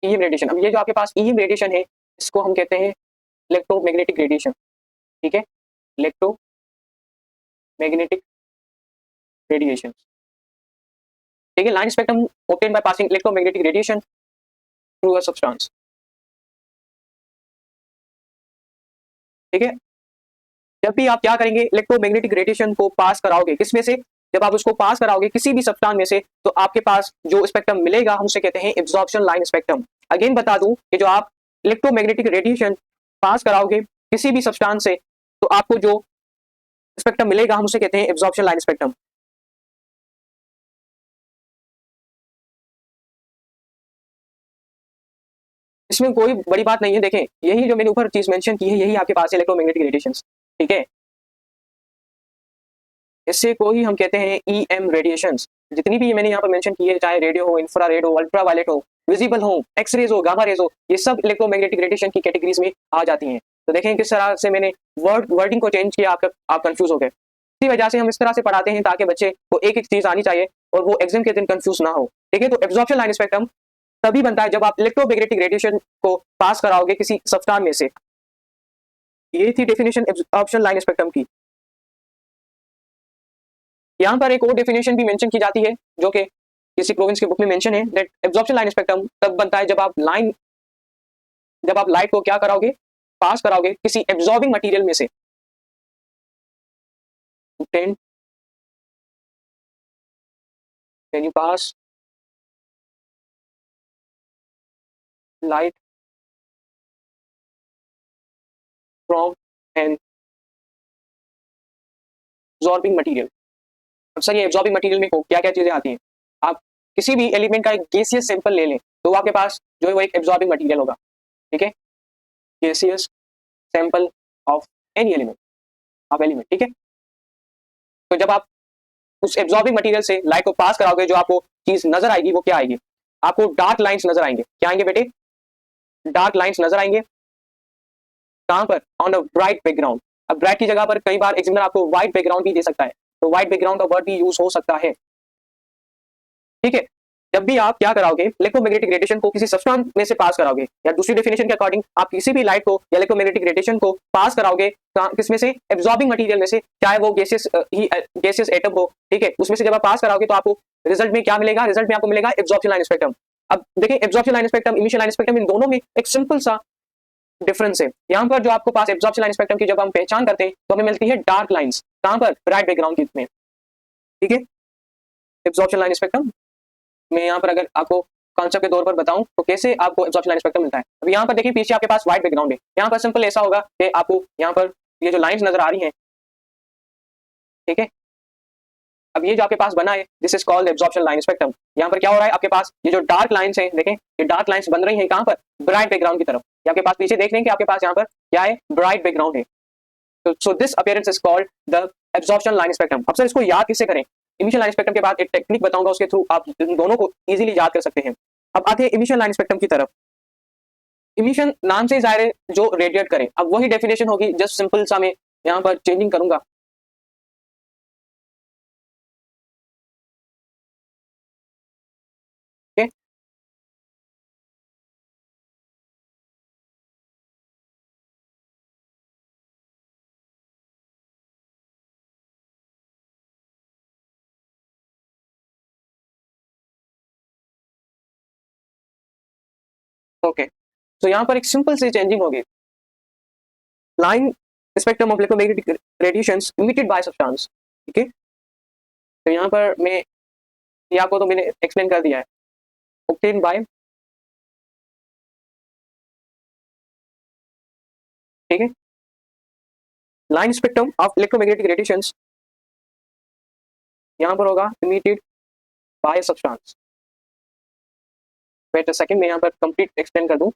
EM radiation. अब ये जो आपके पास ईएम रेडिएशन है इसको हम कहते हैं इलेक्ट्रोमैग्नेटिक रेडिएशन, ठीक है, इलेक्ट्रोमैग्नेटिक रेडिएशन, ठीक है। Line spectrum obtained by passing electromagnetic radiation through a substance, ठीक है। जब भी आप क्या करेंगे, इलेक्ट्रोमैग्नेटिक रेडिएशन को पास कराओगे, किसमें से, जब आप उसको पास कराओगे किसी भी सब्सटेंस में से, तो आपके पास जो स्पेक्ट्रम मिलेगा हम उसे कहते हैं एब्जॉर्प्शन लाइन स्पेक्ट्रम। अगेन बता दूं कि जो आप इलेक्ट्रोमैग्नेटिक रेडिएशन पास कराओगे किसी भी सब्सटेंस से, तो आपको जो स्पेक्ट्रम मिलेगा हम उसे कहते हैं एब्जॉर्प्शन लाइन स्पेक्ट्रम। इसमें कोई बड़ी बात नहीं है, देखें यही जो मैंने ऊपर चीज मेंशन की है यही आपके पास है इलेक्ट्रोमैग्नेटिक रेडिएशन, ठीक है। इससे कोई हम कहते हैं ईएम रेडिएशंस, जितनी भी मैंने यहाँ पर मेंशन की है, चाहे रेडियो हो, इंफ्रारेड हो, अल्ट्रावायलेट हो, विजिबल हो, एक्सरेज हो, गामा रेज हो, ये सब इलेक्ट्रोमैग्नेटिक रेडिएशन की कैटेगरीज में आ जाती हैं। तो देखें किस तरह से मैंने वर्डिंग को चेंज किया, आप कंफ्यूज हो गए। इसी वजह से हम इस तरह से पढ़ाते हैं ताकि बच्चे को एक एक चीज आनी चाहिए और वो एग्जाम के दिन कंफ्यूज ना हो, ठीक है। तो एब्जॉर्प्शन लाइन स्पेक्ट्रम तभी बनता है जब आप इलेक्ट्रोमैग्नेटिक रेडिएशन को पास कराओगे किसी सब्सटेंस में से। ये थी डेफिनेशन एब्जॉर्प्शन लाइन स्पेक्ट्रम की। यहाँ पर एक और डेफिनेशन भी मेंशन की जाती है जो कि किसी प्रोविंस के बुक में मेंशन है, दैट एब्जॉर्प्शन लाइन स्पेक्ट्रम तब बनता है जब आप लाइट को क्या कराओगे, पास कराओगे किसी एब्जॉर्बिंग मटेरियल में से। When you pass light from an absorbing material। अब सर ये एब्जॉर्बिंग मटेरियल में क्या क्या चीजें आती हैं, आप किसी भी एलिमेंट का एक गैसियस सैंपल ले लें तो आपके पास जो है वो एक एब्जॉर्बिंग मटेरियल होगा, ठीक है, gaseous sample of any element, of element, ठीक है। तो जब आप उस एब्जॉर्बिंग मटेरियल से लाइट को पास कराओगे जो आपको चीज नजर आएगी वो क्या आएगी, आपको डार्क लाइंस नजर आएंगे। क्या आएंगे बेटे, डार्क लाइंस नजर आएंगे। कहां पर, ऑन अ ब्राइट बैकग्राउंड। अब ब्राइट की जगह पर कई बार एग्जामिनर आपको व्हाइट बैकग्राउंड भी दे सकता है, तो व्हाइट बैकग्राउंड का वर्ड भी यूज हो सकता है, ठीक है। जब भी आप क्या कराओगे, इलेक्ट्रोमैग्नेटिक रेडिएशन को किसी सब्सटेंस में से पास कराओगे, या दूसरी डेफिनेशन के अकॉर्डिंग आप किसी भी लाइट को या इलेक्ट्रोमैग्नेटिक रेडिएशन को पास कराओगे किसमें से, एब्जॉर्बिंग मटेरियल में से, चाहे वो गैसियस एटम हो, ठीक है, उसमें से जब आप पास कराओगे तो आपको रिजल्ट में क्या मिलेगा, रिजल्ट में आपको मिलेगा एब्जॉर्प्शन लाइन स्पेक्ट्रम। अब देखिए absorption line spectrum, emission line spectrum, इन दोनों में एक सिंपल सा डिफरेंस है। यहाँ पर जो आपको पास एब्जॉर्प्शन लाइन स्पेक्ट्रम की जब हम पहचान करते हैं तो हमें मिलती है डार्क लाइंस, कहां पर, ब्राइट बैकग्राउंड में, ठीक है। एब्जॉर्प्शन लाइन स्पेक्ट्रम मैं यहाँ पर अगर आपको कॉन्सेप्ट के तौर पर बताऊं तो कैसे आपको एब्जॉर्प्शन लाइन स्पेक्ट्रम मिलता है। अब यहाँ पर देखिए पीछे आपके पास व्हाइट बैकग्राउंड है, यहाँ पर सिंपल ऐसा होगा कि आपको यहाँ पर ये जो लाइंस नजर आ रही हैं, ठीक है, अब ये जो आपके पास बना है this is called absorption line spectrum. यहाँ पर क्या हो रहा है, आपके पास ये जो डार्क लाइंस हैं, देखें ये डार्क लाइंस बन रही हैं कहां पर, ब्राइट बैकग्राउंड की तरफ। ये आपके पास पीछे देख लें कि आपके पास यहाँ पर क्या है, ब्राइट बैकग्राउंड है। So this appearance is called the absorption line spectrum. अब सर इसको याद किससे करें, इमिशन लाइन स्पेक्ट्रम के बाद एक टेक्निक बताऊंगा उसके थ्रू आप इन दोनों को इजीली याद कर सकते हैं। अब आते हैं इमिशन लाइन स्पेक्ट्रम की तरफ। इमिशन नाम से जाहिर है जो रेडिएट करे, अब वही डेफिनेशन होगी, जस्ट सिंपल सा मैं यहाँ पर चेंजिंग करूंगा। ओके, ओके, तो यहाँ पर एक सिंपल सी चेंजिंग होगी, line spectrum of electromagnetic radiations emitted by substance, ठीक है। तो यहाँ पर मैं ये आपको तो मैंने एक्सप्लेन कर दिया है, obtained by, ठीक है, line spectrum of electromagnetic radiations यहाँ पर होगा emitted by substance. Wait a second मैं यहाँ पर कंप्लीट एक्सप्लेन कर दूं।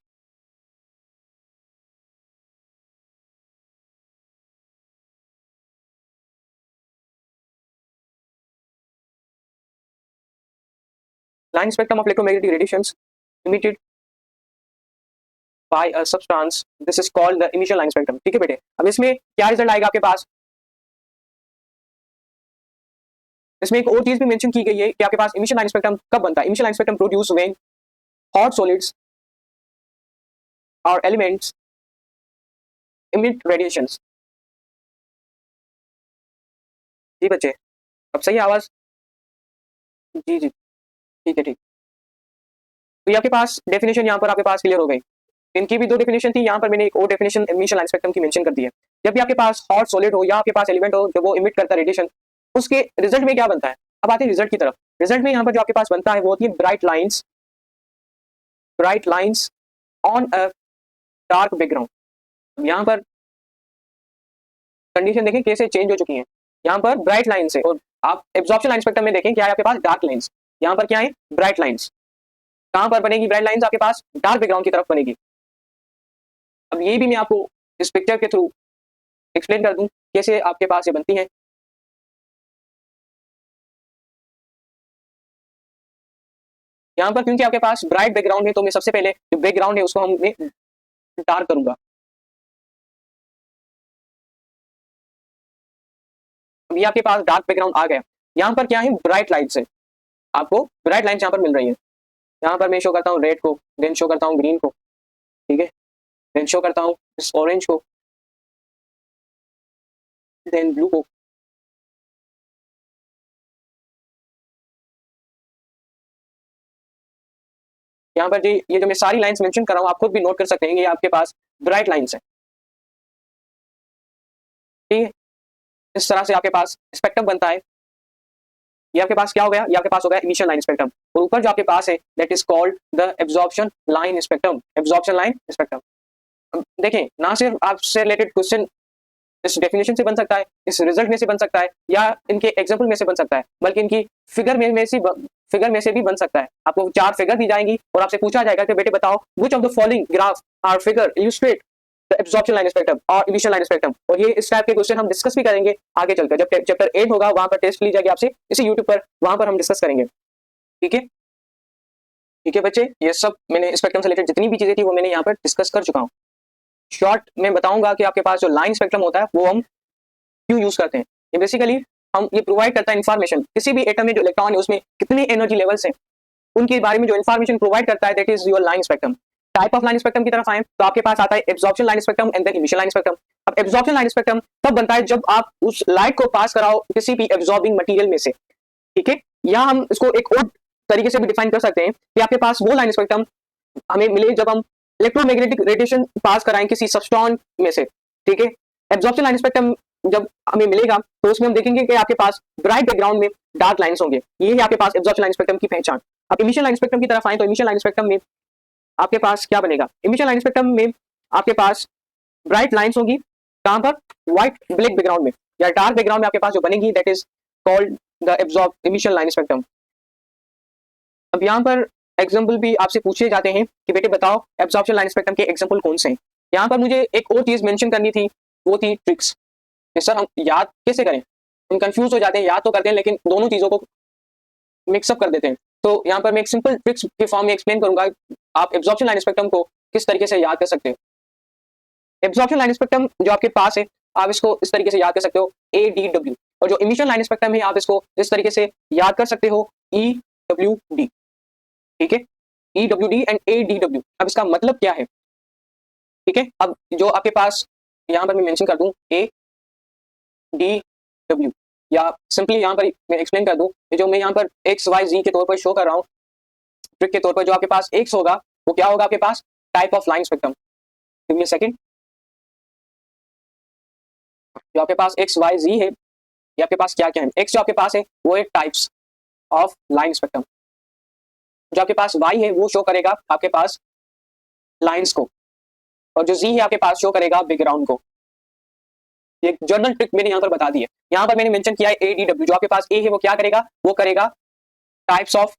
Line spectrum of electromagnetic radiations emitted by a substance, this is called the emission line spectrum, ठीक है बेटे। अब इसमें क्या रिजल्ट आएगा आपके पास, इसमें एक और चीज भी मेंशन की गई है कि आपके पास इमिशन लाइन स्पेक्ट्रम कब बनता है। Emission line spectrum produce when hot solids और एलिमेंट्स emit radiations। जी बच्चे, अब सही है आवाज? जी जी, ठीक है ठीक। तो ये आपके पास डेफिनेशन यहाँ पर आपके पास क्लियर हो गई। इनकी भी दो डेफिनेशन थी, यहाँ पर मैंने एक और डेफिनेशन इमिशन लाइन स्पेक्ट्रम की मेंशन कर दी है। जब भी आपके पास हॉट सॉलिड हो या आपके पास एलिमेंट हो जब वो इमिट करता है रेडिएशन, उसके रिजल्ट में क्या बनता है। अब आते हैं रिजल्ट की तरफ। रिजल्ट में यहाँ पर जो आपके पास बनता है वो होती है bright lines on a dark background. यहाँ पर कंडीशन देखें कैसे चेंज हो चुकी है। यहाँ पर ब्राइट लाइन से, और आप एब्जॉर्प्शन लाइन स्पेक्ट्रम में देखें क्या है आपके पास डार्क लाइन्स, यहाँ पर क्या है ब्राइट लाइन्स। कहाँ पर बनेगी ब्राइट लाइन्स? आपके पास डार्क बैकग्राउंड की तरफ बनेगी। अब ये भी मैं आपको इस पिक्चर के थ्रू एक्सप्लेन कर दूं कैसे आपके पास ये बनती है। यहाँ पर क्योंकि आपके पास ब्राइट बैकग्राउंड है तो मैं सबसे पहले जो बैकग्राउंड है उसको हम डार्क करूंगा। अब ये आपके पास डार्क बैकग्राउंड आ गया। यहाँ पर क्या है ब्राइट लाइट्स है, आपको ब्राइट लाइट्स यहाँ पर मिल रही है। यहाँ पर मैं शो करता हूँ रेड को, देन शो करता हूँ ग्रीन को, ठीक है, देन शो करता हूँ इस ऑरेंज को, देन ब्लू को। यहाँ पर जी ये जो मैं सारी लाइंस मेंशन कर रहा हूँ आप खुद भी नोट कर सकते हैं, ये आपके पास ब्राइट लाइंस है, ठीक है। इस तरह से आपके पास स्पेक्ट्रम बनता है। ये आपके पास क्या हो गया, ये आपके पास हो गया इमिशन लाइन स्पेक्ट्रम। और ऊपर जो आपके पास है that is called the absorption line spectrum, absorption line spectrum. देखें ना सिर्फ आपसे रिलेटेड क्वेश्चन इस डेफिनेशन से बन सकता है, इस रिजल्ट में से बन सकता है, या इनके एग्जाम्पल में से बन सकता है, बल्कि इनकी फिगर में से भी बन सकता है। आपको 4 फिगर दी जाएंगी और आपसे पूछा जाएगा कि बेटे बताओ which of the following graph are figure illustrate the absorption line spectrum और इमिशन लाइन स्पेक्ट्रम। और ये इस टाइप के क्वेश्चन हम डिस्कस भी करेंगे आगे चलकर, जब चैप्टर 8 होगा वहां पर टेस्ट ली जाएगी आपसे इसी यूट्यूब पर, वहां पर हम डिस्कस करेंगे, ठीक है। ठीक है बच्चे, ये सब मैंने स्पेक्ट्रम से रिलेटेड जितनी भी चीजें थी वो मैंने यहाँ पर डिस्कस कर चुका हूँ। शॉर्ट में बताऊंगा कि आपके पास जो लाइन स्पेक्ट्रम होता है वो हम क्यों यूज करते हैं। ये बेसिकली हम ये प्रोवाइड करता है इन्फॉर्मेशन, किसी भी एटम में जो इलेक्ट्रॉन है उसमें कितने एनर्जी लेवल्स हैं उनके बारे में जो इन्फॉर्मेशन प्रोवाइड करता है that is your line spectrum. Type of line spectrum की तरफ आए तो आपके पास आता है absorption line spectrum and then emission line spectrum. अब एब्जॉर्प्शन लाइन स्पेक्ट्रम तब बनता है जब आप उस लाइट को पास कराओ किसी भी एब्जॉर्बिंग मटेरियल में से, ठीक है। या हम इसको एक और तरीके से भी डिफाइन कर सकते हैं कि आपके पास वो लाइन स्पेक्ट्रम हमें मिले जब हम इलेक्ट्रोमैग्नेटिक रेडिएशन पास कराएं किसी सबस्टॉन में से, ठीक है। एब्जॉर्प्शन लाइन स्पेक्ट्रम जब हमें मिलेगा तो उसमें हम देखेंगे कि आपके पास ब्राइट बैकग्राउंड में डार्क लाइंस होंगे, ये है आपके पास एब्जॉर्प्शन लाइन स्पेक्ट्रम की पहचान। अब इमिशन लाइन स्पेक्ट्रम की तरफ आए तो इमिशन लाइन स्पेक्ट्रम में आपके पास क्या बनेगा, इमिशन लाइन स्पेक्ट्रम में आपके पास ब्राइट लाइंस होंगी, कहां पर व्हाइट ब्लैक बैकग्राउंड में या डार्क बैकग्राउंड में आपके पास जो बनेगी that is called the absorb emission line spectrum. अब यहाँ पर एग्जाम्पल भी आपसे पूछे जाते हैं कि बेटे बताओ एब्जॉर्प्शन लाइन स्पेक्ट्रम के एग्जाम्पल कौन से हैं। यहाँ पर मुझे एक और चीज मेंशन करनी थी, वो थी ट्रिक्स। सर हम याद कैसे करें, हम कंफ्यूज हो जाते हैं, याद तो करते हैं लेकिन दोनों चीजों को मिक्सअप कर देते हैं। तो यहाँ पर मैं एक सिंपल ट्रिक्स के फॉर्म में एक्सप्लेन करूंगा आप एब्जॉर्प्शन लाइन स्पेक्ट्रम को किस तरीके से याद कर सकते हो। एब्जॉर्प्शन लाइन स्पेक्ट्रम जो आपके पास है आप इसको इस तरीके से याद कर सकते हो ADW, और जो इमिशन लाइन स्पेक्ट्रम है आप इसको इस तरीके से याद कर सकते हो EWD, ठीक है, EWD एंड ADW। अब इसका मतलब क्या है, ठीक है। अब जो आपके पास यहाँ पर मैं मेंशन कर दूं ADW, या सिंपली यहाँ पर मैं एक्सप्लेन कर दूं जो मैं यहाँ पर XYZ के तौर पर शो कर रहा हूँ ट्रिक के तौर पर, जो आपके पास X होगा वो क्या होगा आपके पास type of line spectrum. Give me a second, जो आपके पास XYZ है ये आपके पास क्या क्या है, X जो आपके पास है वो है टाइप्स ऑफ लाइन स्पेक्ट्रम, जो आपके पास Y है वो शो करेगा आपके पास लाइंस को, और जो Z है आपके पास शो करेगा बैकग्राउंड को। एक जर्नल ट्रिक मैंने यहाँ पर बता दी है। यहाँ पर मैंने मेंशन किया है ADW, जो आपके पास A है वो क्या करेगा, वो करेगा टाइप्स ऑफ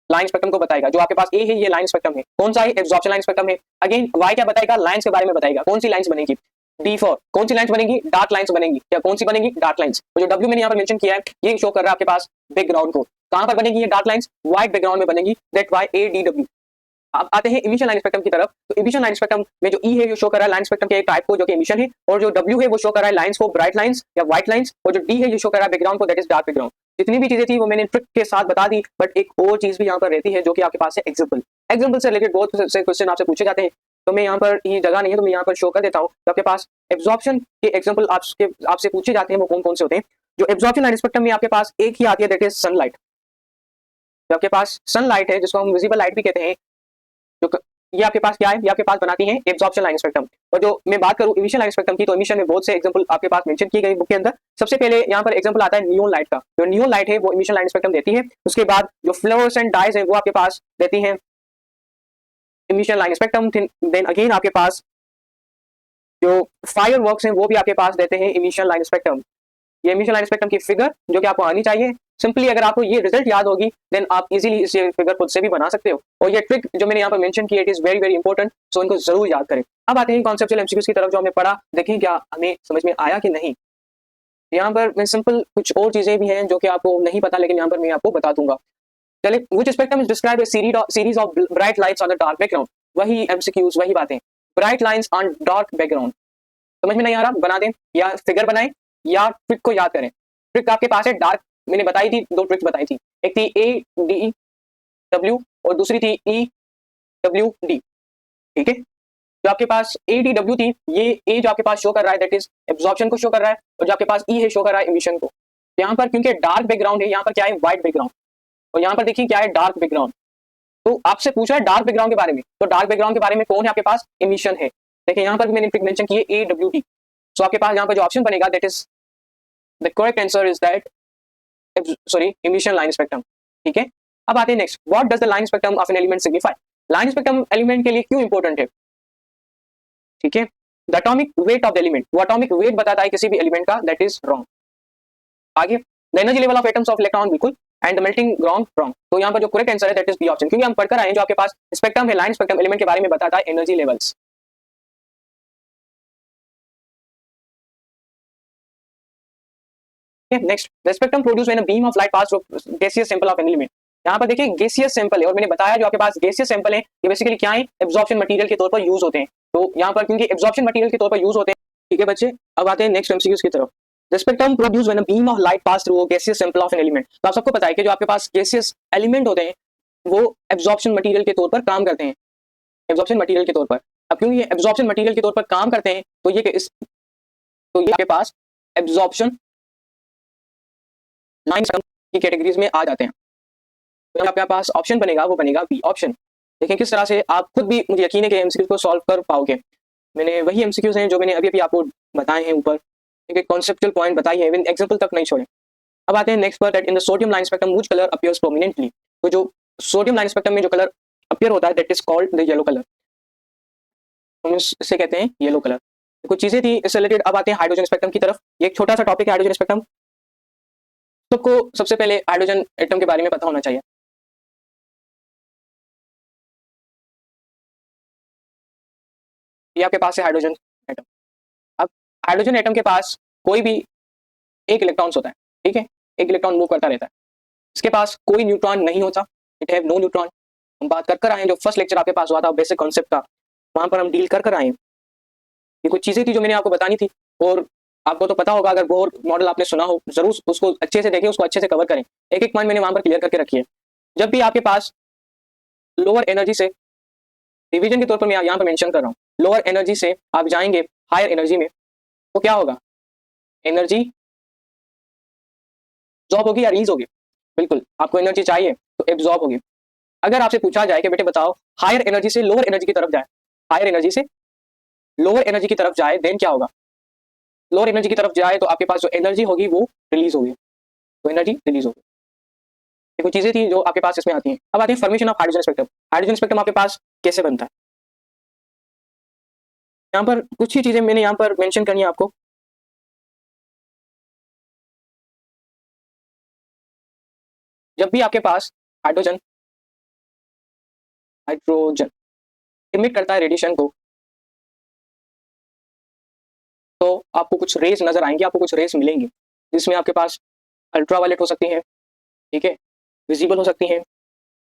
लाइन स्पेक्ट्रम को बताएगा। जो आपके पास A है ये लाइन स्पेक्ट्रम है, कौन सा है एब्जॉर्प्शन लाइन स्पेक्ट्रम है। अगेन Y क्या बताएगा, लाइंस के बारे में बताएगा, कौन सी लाइंस बनेगी D4, कौन सी लाइंस बनेगी डार्क लाइंस बनेगी, या कौन सी बनेगी डार्क लाइंस। जो W मैंने यहाँ पर मेंशन किया है ये शो कर रहा है आपके पास बैकग्राउंड को, कहां पर बनेगी ये डार्क लाइंस, व्हाइट बैकग्राउंड में बनेगी, दैट वाई ADW। अब आते हैं इमिशन लाइन स्पेक्ट्रम की तरफ। तो इमिशन लाइन स्पेक्ट्रम में जो E है वो शो कर रहा है लाइन स्पेक्ट्रम के एक टाइप को जो कि इमिशन है, और जो W है वो शो कर रहा है लाइंस को, ब्राइट लाइंस या व्हाइट लाइंस, और जो D है ये शो कर रहा है बैकग्राउंड को, दैट इज डार्क बैकग्राउंड। जितनी भी चीजें थी वो मैंने ट्रिक के साथ बता दी, बट एक और चीज भी यहाँ पर रहती है जो कि आपके पास है एग्जाम्पल। एग्जाम्पल से रिलेटेड बहुत से क्वेश्चन आपसे पूछे जाते हैं, तो मैं यहाँ पर ये जगह नहीं है तो मैं यहाँ पर शो कर देता हूँ। तो आपके पास एब्जॉर्प्शन के एग्जाम्पल आपसे पूछे जाते हैं, वो कौन कौन से होते हैं। जो एब्जॉर्प्शन लाइन स्पेक्ट्रम में आपके पास एक ही आती है, दैट इज सनलाइट। जो आपके पास सनलाइट है, जिसको हम विजिबल लाइट भी कहते हैं, जो ये आपके पास क्या है, ये आपके पास बनाती है एब्जॉर्प्शन लाइन स्पेक्ट्रम। और जो मैं बात करूं इमिशन लाइन स्पेक्ट्रम की, तो इमिशन में बहुत से एग्जांपल आपके पास मेंशन किए गए बुक के अंदर। सबसे पहले यहाँ पर एग्जांपल आता है नियोन लाइट का। जो नियोन लाइट है वो इमिशन लाइन स्पेक्ट्रम देती है। उसके बाद जो फ्लोरोसेंट डाइज है वो आपके पास देती है emission line spectrum. Then again आपके पास जो फायर वर्क्स हैं वो भी आपके पास देते हैं इमिशन लाइन स्पेक्ट्रम। ये इमिशन लाइन स्पेक्ट्रम की फिगर जो कि आपको आनी चाहिए, सिंपली अगर आपको ये रिजल्ट याद होगी देन आप इजीली इस फिगर खुद से भी बना सकते हो। और ये ट्रिक जो मैंने यहाँ पर मेंशन की, it is very very important, so इनको जरूर याद करें। अब आते हैं कॉन्सेप्चुअल एमसीक्यूज की तरफ, जो हमने पढ़ा, देखें क्या हमें समझ में आया कि नहीं। यहाँ पर मैं सिंपल कुछ और चीजें भी हैं जो कि आपको नहीं पता, लेकिन यहाँ पर मैं आपको बता दूंगा। चलिए, which spectrum is described as series of bright lights on the dark background. वही एमसीक्यूज, वही बातें, bright lines on dark background. समझ में नहीं आ रहा, बना दें या फिगर बनाएं या ट्रिक को याद करें। ट्रिक आपके पास है डार्क, मैंने बताई थी, दो ट्रिक्स बताई थी, एक थी ए डी डब्ल्यू और दूसरी थी ई डब्ल्यू डी। ठीक है, जो आपके पास ए डी डब्ल्यू थी, ये ए जो आपके पास शो कर रहा है दैट इज एब्जॉर्प्शन को शो कर रहा है, और जो आपके पास ई है शो कर रहा है इमिशन को। यहाँ पर क्योंकि डार्क बैकग्राउंड है, यहाँ पर क्या है, व्हाइट बैकग्राउंड, और यहाँ पर देखिए क्या है, डार्क बैकग्राउंड। तो आपसे पूछा है डार्क बैकग्राउंड के बारे में, तो डार्क बैकग्राउंड के बारे में कौन है आपके पास, इमिशन है। देखिए यहाँ पर भी मैंने ट्रिक मेंशन की है, ए डब्ल्यू डी। सो आपके पास यहाँ पर जो ऑप्शन बनेगा that is the correct answer is that emission line spectrum. ठीक है, अब आते हैं next, what does the line spectrum of an element signify. Line spectrum element के लिए क्यों इंपॉर्टेंट है। ठीक है, the atomic weight of the element, वो एटॉमिक वेट बताता है किसी भी एलिमेंट का, दैट इज रॉन्ग। आगे, the energy level of atoms of electron, बिल्कुल, and the melting ground, wrong. तो यहाँ पर जो करेक्ट आंसर है दैट इज बी ऑप्शन, क्योंकि हम पढ़कर आए हैं जो आपके पास स्पेक्ट्रम है, लाइन स्पेक्ट्रम एलिमेंट के बारे में बताता है energy levels. Next, the spectrum produce when a beam of light pass through gaseous sample of an element. यहाँ पर देखिए गैसियस सैंपल है, और मैंने बताया जो आपके पास गैसियस सैंपल है ये बेसिकली क्या है, एब्जॉर्प्शन मटेरियल के तौर पर यूज होते हैं। तो यहाँ पर क्योंकि एब्जॉर्प्शन मटेरियल के तौर पर यूज होते हैं। ठीक है बच्चे, अब आते हैं नेक्स्ट एमसीक्यूज की तरफ। The spectrum produce when a beam of light pass through gaseous sample of an element. तो आप सबको पता है कि जो आपके पास गैसियस एलिमेंट होते हैं वो एब्जॉर्प्शन मटेरियल के तौर पर काम करते हैं, एब्जॉर्प्शन मटेरियल के तौर पर। अब क्योंकि ये एब्जॉर्प्शन मटेरियल के तौर पर काम करते हैं, तो ये आपके पास एब्जॉर्प्शन लाइन की कैटेगरीज में आ जाते हैं। तो आपके पास ऑप्शन बनेगा, वो बनेगा बी ऑप्शन। देखें किस तरह से आप खुद भी, मुझे यकीन है कि एमसीक्यूज को सॉल्व कर पाओगे। मैंने वही एमसीक्यूज हैं जो मैंने अभी अभी आपको बताए हैं ऊपर, एक कॉन्सेप्चुअल पॉइंट बताई है, इवन एग्जांपल तक नहीं छोड़े। अब आते हैं नेक्स्ट पर, that in the sodium line spectrum which colour appears prominently. तो जो सोडियम लाइन स्पेक्ट्रम में जो कलर अपीयर होता है that is called the yellow colour, हम इसे कहते हैं येलो कलर। कुछ चीजें थी इससे रिलेटेड। अब आते हैं हाइड्रोजन स्पेक्ट्रम की तरफ। ये एक छोटा सा टॉपिक है हाइड्रोजन स्पेक्ट्रम। सबको सबसे पहले हाइड्रोजन एटम के बारे में पता होना चाहिए। ये आपके पास है हाइड्रोजन एटम। अब हाइड्रोजन एटम के पास कोई भी एक इलेक्ट्रॉन होता है, ठीक है, एक इलेक्ट्रॉन मूव करता रहता है। इसके पास कोई न्यूट्रॉन नहीं होता, इट हैव नो न्यूट्रॉन। हम बात कर आए, जो फर्स्ट लेक्चर आपके पास हुआ था बेसिक कॉन्सेप्ट का, वहां पर हम डील कर आए। ये कुछ चीजें थी जो मैंने आपको बतानी थी, और आपको तो पता होगा, अगर बोर मॉडल आपने सुना हो जरूर उसको अच्छे से देखें, उसको अच्छे से कवर करें। एक एक पॉइंट मैंने वहां पर क्लियर करके रखी है। जब भी आपके पास लोअर एनर्जी से, डिवीजन के तौर पर मैं यहाँ पर मेंशन कर रहा हूँ, लोअर एनर्जी से आप जाएंगे हायर एनर्जी में, तो क्या होगा, एनर्जी जॉब होगी या रिलीज होगी। बिल्कुल, आपको एनर्जी चाहिए तो एब्जॉर्ब होगी। अगर आपसे पूछा जाए कि बेटे बताओ हायर एनर्जी से लोअर एनर्जी की तरफ जाए, हायर एनर्जी से लोअर एनर्जी की तरफ जाए, देन क्या होगा, लोअर एनर्जी की तरफ जाए तो आपके पास जो एनर्जी होगी वो रिलीज होगी, तो एनर्जी रिलीज होगी। ये कुछ चीजें थी जो आपके पास इसमें आती हैं। अब आती है formation of hydrogen spectrum. Hydrogen spectrum आपके पास कैसे बनता है, यहाँ पर कुछ ही चीजें मैंने यहाँ पर मेंशन करनी है आपको। जब भी आपके पास हाइड्रोजन इमिट करता है रेडिएशन को, तो आपको कुछ रेस नजर आएंगी, आपको कुछ रेस मिलेंगी, जिसमें आपके पास अल्ट्रावायलेट हो सकती हैं, ठीक है, विजिबल हो सकती हैं,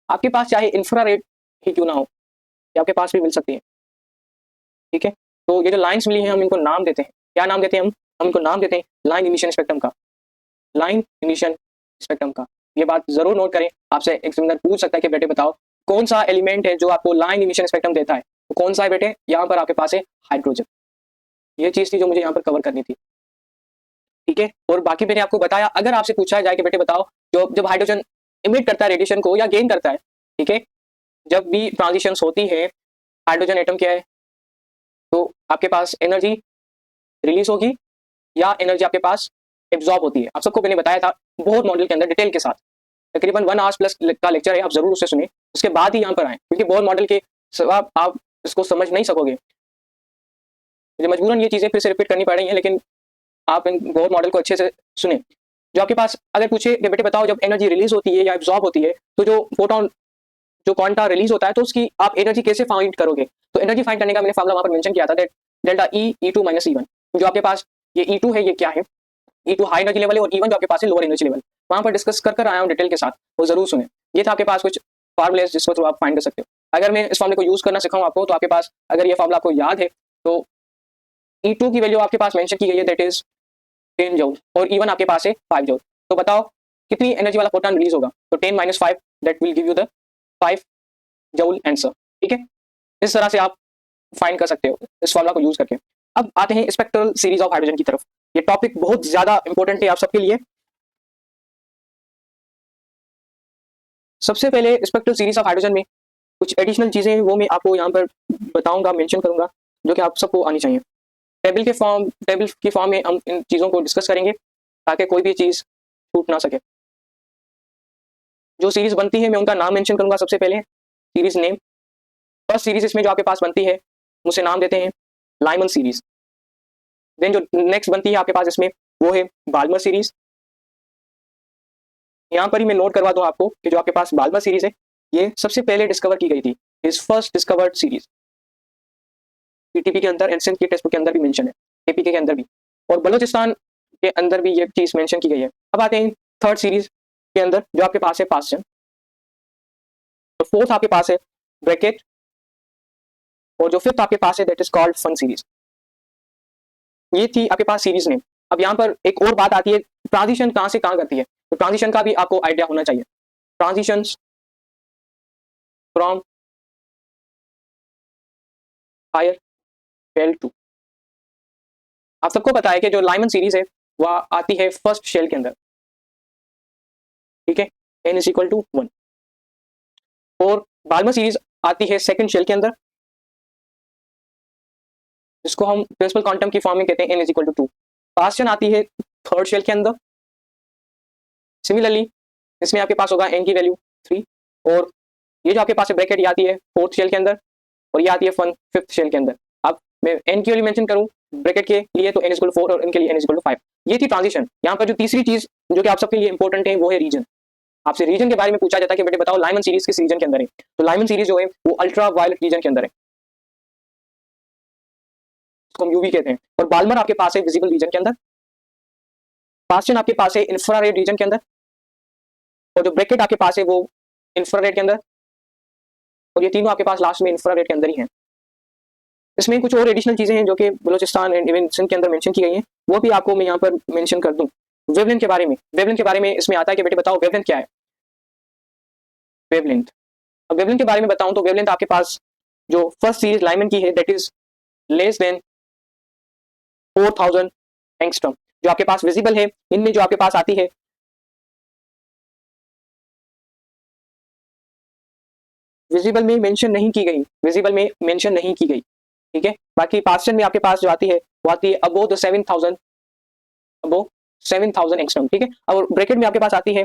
आपके पास चाहे इंफ्रारेड ही क्यों ना हो, ये आपके पास भी मिल सकती है। ठीक है, तो ये जो लाइंस मिली हैं हम इनको नाम देते हैं, क्या नाम देते हैं हम इनको नाम देते हैं लाइन इमिशन स्पेक्ट्रम का, लाइन इमिशन स्पेक्ट्रम का। ये बात जरूर नोट करें, आपसे एग्जामिनर पूछ सकता है कि बेटे बताओ कौन सा एलिमेंट है जो आपको लाइन इमिशन स्पेक्ट्रम देता है, तो कौन सा है बेटे, यहाँ पर आपके पास है हाइड्रोजन। ये चीज थी जो मुझे यहाँ पर कवर करनी थी, ठीक है। और बाकी मैंने आपको बताया, अगर आपसे पूछा जाए कि बेटे बताओ जो जब हाइड्रोजन इमिट करता है रेडिएशन को या गेन करता है, ठीक है, जब भी ट्रांजिशन होती है हाइड्रोजन एटम क्या है, तो आपके पास एनर्जी रिलीज होगी या एनर्जी आपके पास एब्जॉर्ब होती है। आप सबको मैंने बताया था बहुत मॉडल के अंदर डिटेल के साथ, तकरीबन 1 आवर्स प्लस का लेक्चर है, आप जरूर उसे सुने, उसके बाद ही यहाँ पर आए, क्योंकि बहुत मॉडल के सवाब आप इसको समझ नहीं सकोगे। मुझे मजबूरन ये चीजें फिर से रिपीट करनी पड़ रही हैं, लेकिन आप इन बहुत मॉडल को अच्छे से सुने। जो आपके पास अगर पूछे कि बेटे बताओ जब एनर्जी रिलीज होती है या एब्जॉर्ब होती है, तो जो फोटोन जो क्वांटा रिलीज होता है तो उसकी आप एनर्जी कैसे फाइंड करोगे। तो एनर्जी फाइंड करने का मैंने फार्मूला वहां पर मेंशन किया था, delta E E2 minus E1। जो आपके पास ये E2 है, ये क्या है, E2 हाई एनर्जी लेवल है, और E1 जो आपके पास है लोअर एनर्जी लेवल। वहां पर डिस्कस कर आया हूँ डिटेल के साथ, वो जरूर सुने। ये था आपके पास कुछ फार्मूले जिसको थ्रू आप फाइंड कर सकते हो। अगर मैं इस फार्मूले को यूज करना सिखाऊं आपको, तो आपके पास अगर ये फार्मूला आपको याद है, तो E2 की वैल्यू आपके पास मेंशन की गई है, दैट इज 10 जूल, और E1 आपके पास है 5 जूल। तो बताओ कितनी एनर्जी वाला फोटोन रिलीज होगा, तो 10 minus 5 that will give you the 5 joule answer, ठीक है। इस तरह से आप फाइंड कर सकते हो इस फॉर्मूला को यूज करके। अब आते हैं स्पेक्ट्रल सीरीज ऑफ हाइड्रोजन की तरफ। ये टॉपिक बहुत ज्यादा इंपॉर्टेंट है आप सबके लिए। सबसे पहले स्पेक्ट्रल सीरीज ऑफ हाइड्रोजन में कुछ एडिशनल चीजें हैं, वो मैं आपको यहाँ पर बताऊंगा, मेंशन करूंगा, जो कि आप सबको आनी चाहिए। टेबल के फॉर्म में हम इन चीजों को डिस्कस करेंगे ताकि कोई भी चीज छूट ना सके। जो सीरीज बनती है मैं उनका नाम मेंशन करूंगा सबसे पहले, सीरीज नेम। फर्स्ट सीरीज इसमें जो आपके पास बनती है उसे नाम देते हैं लाइमन सीरीज। देन जो नेक्स्ट बनती है आपके पास इसमें वो है बाल्मर सीरीज। यहाँ पर ही मैं नोट करवा दूं आपको कि जो आपके पास बाल्मर सीरीज है ये सबसे पहले डिस्कवर की गई थी, is first discovered series. PTP के अंदर, एनसेंट की टेक्स्ट बुक के अंदर भी मेंशन है, केपीके के अंदर भी, और बलूचिस्तान के अंदर भी ये चीज मेंशन की गई है। अब आते हैं थर्ड सीरीज के अंदर जो आपके पास है पास्चन, और फोर्थ आपके पास है ब्रैकेट, और जो फिफ्थ आपके पास है that is called Pfund series. ये थी आपके पास सीरीज नेम। अब यहाँ पर एक और बात आती है, ट्रांजिशन कहाँ से कहाँ करती है, तो ट्रांजिशन का भी आपको आइडिया होना चाहिए। Transition from higher shell to, आप सबको पता है कि जो लाइमन सीरीज है वह आती है फर्स्ट शेल के अंदर, ठीक है, n इज इक्वल टू 1, और बाल्मर सीरीज आती है सेकंड शेल के अंदर, जिसको हम प्रिंसिपल क्वांटम की फॉर्म में कहते हैं n is equal to 2। Paschen आती है थर्ड शेल के अंदर। सिमिलरली इसमें आपके पास होगा n की वैल्यू 3, और ये जो आपके पास ब्रैकेट ये आती है फोर्थ शेल के अंदर, और ये आती है फन फिफ्थ शेल के अंदर। अब मैं n की वैल्यू मेंशन करूं ब्रैकेट के लिए, तो n इज इक्वल टू 4 और n के लिए n इज इक्वल टू 5। ये थी ट्रांजिशन। यहाँ पर जो तीसरी चीज जो कि आप सबके लिए इंपॉर्टेंट है वो है रीजन। आपसे रीजन के बारे में पूछा जाता है कि बेटे बताओ लाइमन सीरीज किस रीजन के अंदर है, तो लाइमन सीरीज जो है वो अल्ट्रा वायलेट रीजन के अंदर है, इसको हम यूवी कहते हैं। और बाल्मर आपके पास है विजिबल रीजन के अंदर, पास्चन आपके पास है इंफ्रारेड रीजन के अंदर, और जो ब्रैकेट आपके पास है वो इंफ्रारेड के अंदर, और ये तीनों आपके पास लास्ट में इंफ्रारेड के अंदर ही हैं। इसमें कुछ और एडिशनल चीजें हैं जो कि बलूचिस्तान एंड इवन सिंध के अंदर मेंशन की गई हैं, वो भी आपको मैं यहाँ पर मेंशन कर दूं। वेवलेंथ के बारे में, वेवलेंथ के बारे में इसमें आता है कि बेटे बताओ वेवलेंथ क्या है। वेवलेंथ, अब वेवलेंथ के बारे में बताऊं तो वेवलेंथ आपके पास जो फर्स्ट सीरीज लाइमन की है that is less than 4000 angstrom. जो आपके पास विजिबल है इनमें जो आपके पास आती है विजिबल में मेंशन नहीं की गई, विजिबल में मेंशन नहीं की गई, ठीक है। बाकी पास्चन में आपके पास जो आती है वो आती है अबो द 7000, अबो 7000 एंगस्ट्रॉम, ठीक है। और ब्रैकेट में आपके पास आती है,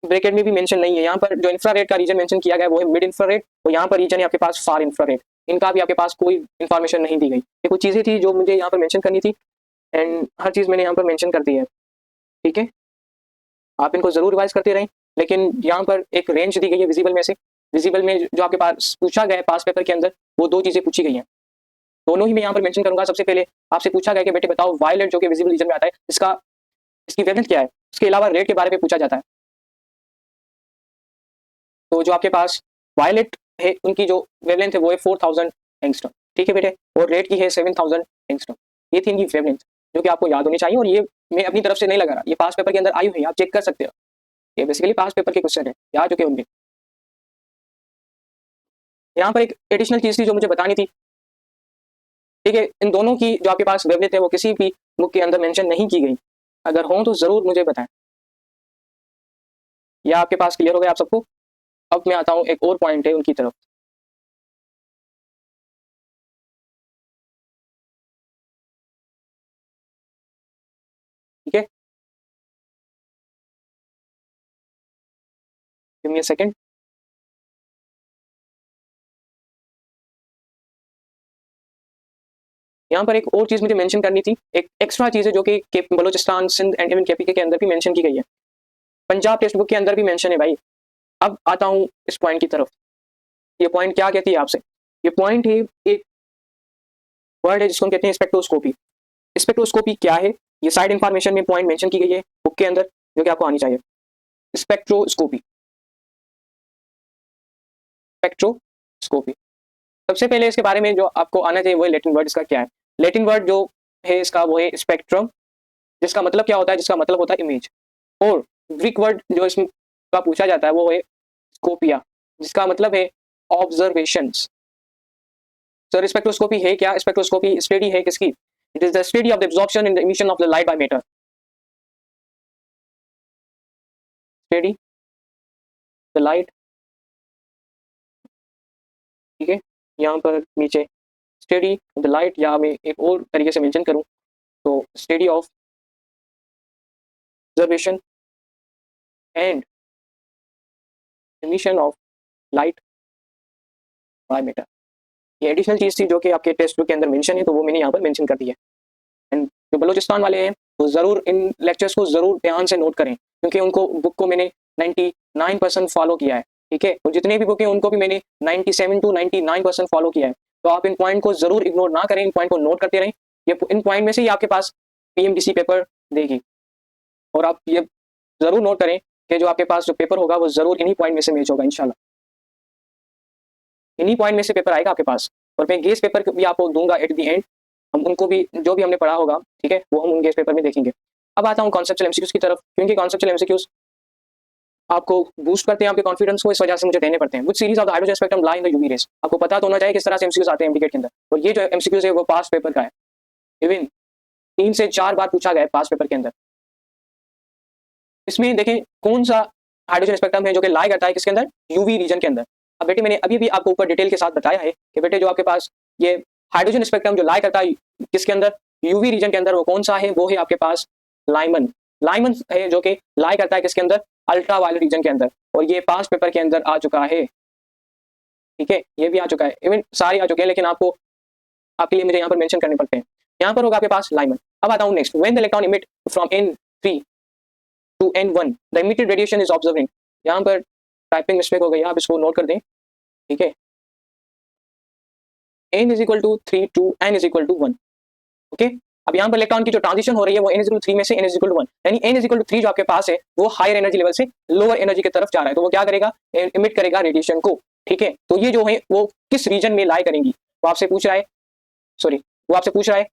ब्रैकेट में भी मेंशन नहीं है। यहाँ पर जो इंफ्रारेड का रीजन मेंशन किया गया है वो है मिड इंफ्रारेड, और यहाँ पर रीजन है आपके पास फार इंफ्रारेड। इनका भी आपके पास कोई इन्फॉर्मेशन नहीं दी गई। ये कुछ चीजें थी जो मुझे यहाँ पर मेंशन करनी थी, एंड हर चीज मैंने यहाँ पर मेंशन कर दी है, ठीक है। आप इनको जरूर रिवाइज करते रहें, लेकिन यहाँ पर एक रेंज दी गई है विजिबल में से। विजिबल में जो आपके पास पूछा गया है पास पेपर के अंदर वो दो चीजें पूछी गई हैं, दोनों ही मैं यहाँ पर मेंशन करूंगा। सबसे पहले आपसे पूछा गया कि बेटे बताओ वायलेट जो कि विजिबल रीजन में आता है इसकी वेवलेंथ क्या है। इसके अलावा रेड के बारे में पूछा जाता है। तो जो आपके पास वायलेट है उनकी जो वेवलेंथ है वो है 4000 एंगस्ट्रॉम, ठीक है बेटे, और रेड की है 7000 एंगस्ट्रॉम। ये थी इनकी वेवलेंथ जो कि आपको याद होनी चाहिए, और ये मैं अपनी तरफ से नहीं लगा रहा, ये पास पेपर के अंदर आई हुई है, आप चेक कर सकते हो। ये बेसिकली पास पेपर के क्वेश्चन है, याद चुके होंगे। यहाँ पर एक एडिशनल चीज थी जो मुझे बतानी थी, ठीक है। इन दोनों की जो आपके पास वेवलेंथ है वो किसी भी बुक के अंदर मेंशन नहीं की गई, अगर हो तो जरूर मुझे बताएं। या आपके पास क्लियर हो गया आप सबको? अब मैं आता हूँ, एक और पॉइंट है उनकी तरफ, ठीक है। Give me a second. यहाँ पर एक और चीज मुझे मेंशन करनी थी, एक एक्स्ट्रा चीज है जो कि Balochistan, Sindh and even KPK के अंदर भी मेंशन की गई है, पंजाब टेक्स्ट बुक के अंदर भी मेंशन है भाई। अब आता हूँ इस पॉइंट की तरफ। ये पॉइंट क्या कहती है आपसे? ये पॉइंट है, एक वर्ड है जिसको हम कहते हैं स्पेक्ट्रोस्कोपी। स्पेक्ट्रोस्कोपी क्या है? ये साइड इंफॉर्मेशन में पॉइंट मेंशन की गई है बुक के अंदर, जो कि आपको आनी चाहिए। Spectroscopy, spectroscopy. सबसे पहले इसके बारे में जो आपको आना चाहिए वो है लैटिन वर्ड। इसका क्या है? लैटिन वर्ड जो है इसका वो है स्पेक्ट्रम, जिसका मतलब क्या होता है? जिसका मतलब होता है इमेज। और ग्रीक वर्ड जो इसका पूछा जाता है वो है स्कोपिया, जिसका मतलब है ऑब्जर्वेशंस। सर स्पेक्ट्रोस्कोपी है क्या? स्पेक्ट्रोस्कोपी स्टडी है किसकी? It is the study of the absorption and the emission of the light by matter. Study the light, ठीक है। यहाँ पर नीचे स्टडी द लाइट, या मैं एक और तरीके से मेंशन करूँ तो study of observation and emission of light by matter. ये एडिशनल चीज थी जो कि आपके टेक्स्ट बुक के अंदर मेंशन है, तो वो मैंने यहाँ पर मेंशन कर दी है। एंड जो बलोचिस्तान वाले हैं वो ज़रूर इन लेक्चर्स को ज़रूर ध्यान से नोट करें, क्योंकि उनको बुक को मैंने 99% फॉलो किया है, ठीक है। और जितने भी बुक हैं उनको भी मैंने 97 to 99% फॉलो किया है। तो आप इन पॉइंट को ज़रूर इग्नोर ना करें, इन पॉइंट को नोट करते रहें। ये इन पॉइंट में से ही आपके पास पीएमडीसी पेपर देगी, और आप ये ज़रूर नोट करें कि जो आपके पास जो पेपर होगा वो ज़रूर इन्हीं पॉइंट में से मैच होगा इंशाल्लाह। इन्हीं पॉइंट में से पेपर आएगा आपके पास, और मैं गेस पेपर भी आपको दूंगा एट द एंड। हम उनको भी जो भी हमने पढ़ा होगा, ठीक है, वो हम उन गेस पेपर में देखेंगे। अब आता हूँ कॉन्सेप्चुअल एमसीक्यूज की तरफ, क्योंकि कॉन्सेप्चुअल एमसीक्यूज आपको बूस्ट करते हैं आपके कॉन्फिडेंस को, इस वजह से मुझे देने पड़ते हैं। Which series of the hydrogen spectrum lie in the UV rays. आपको पता तो होना चाहिए किस तरह से एमसीक्यूज आते हैं एमडीकेट के अंदर, और ये जो एमसीक्यूज है वो पास्ट पेपर का है। इवन 3 से 4 बार पूछा गया है पास्ट पेपर के अंदर। इसमें देखें कौन सा हाइड्रोजन स्पेक्ट्रम है जो कि लाई करता है किसके अंदर? यूवी रीजन के अंदर। अब बेटे मैंने अभी भी आपको ऊपर डिटेल के साथ बताया है कि बेटे जो आपके पास ये हाइड्रोजन स्पेक्ट्रम जो लाई करता है किसके अंदर? यूवी रीजन के अंदर, वो कौन सा है? वो है आपके पास लाइमन। लाइमन है जो कि लाई करता है किसके अंदर? अल्ट्रा वायलेट रीजन के अंदर, और ये पास्ट पेपर के अंदर आ चुका है, ठीक है। ये भी आ चुका है, इवन सारे आ चुके हैं, लेकिन आपको आपके लिए मुझे यहाँ पर मेंशन करने पड़ते हैं। यहाँ पर होगा आपके पास लाइमन। अब आता हूँ next, when the electron emit from N3 to N1 the emitted radiation is observing. यहाँ पर टाइपिंग मिस्टेक हो गई, आप इसको नोट कर दें, ठीक है। n is equal to 3 to n is equal to 1, okay. अब यहाँ पर इलेक्ट्रॉन की जो ट्रांजिशन हो रही है वो n इज इक्वल टू 3 में से n इज इक्वल टू 1, यानी n इज इक्वल टू 3 जो आपके पास है वो हायर एनर्जी लेवल से लोअर एनर्जी की तरफ जा रहा है, तो वो क्या करेगा? इमिट करेगा रेडिएशन को, ठीक है। तो ये जो है वो किस रीजन में लाई करेंगी? वो आपसे पूछ रहा है, सॉरी, वो आपसे पूछ रहा है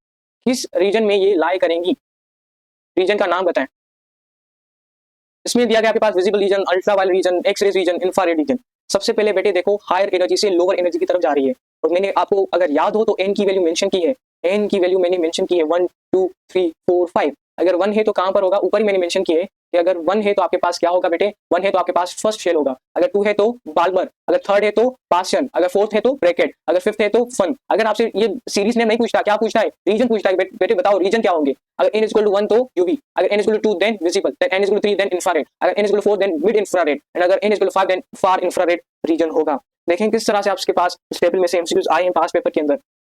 किस रीजन में ये लाई करेंगी, रीजन का नाम बताएं। इसमें दिया गया आपके पास visible region, ultraviolet region, X ray region, infrared region. सबसे पहले बेटे देखो हायर एनर्जी से लोअर एनर्जी की तरफ जा रही है, और मैंने आपको अगर याद हो तो एन की वैल्यू मेंशन की है। एन की वैल्यू मैंने मेंशन की है 1 2 3 4 5। अगर 1 है तो कहां पर होगा? ऊपर ही मैंने मेंशन किया है कि अगर 1 है तो आपके पास क्या होगा बेटे? 1 है तो आपके पास फर्स्ट शेल होगा, अगर 2 है तो बाल्मर, अगर 3rd है तो पास्चन, अगर 4th है तो ब्रैकेट, अगर 5th है तो फन। अगर आपसे ये सीरीज नेम नहीं पूछता, क्या पूछता है? रीजन पूछता है। बेटे बताओ रीजन क्या होंगे? अगर n इक्वल टू 1 तो यूवी, अगर n equal to 2 then visible, then n equal to 3 then infrared, अगर n equal to 4 then mid infrared, and अगर n equal to 5 then far infrared region होगा। देखें किस तरह से आपके पास स्टेबल में से एमसीक्यूज आए हैं पास पेपर के अंदर,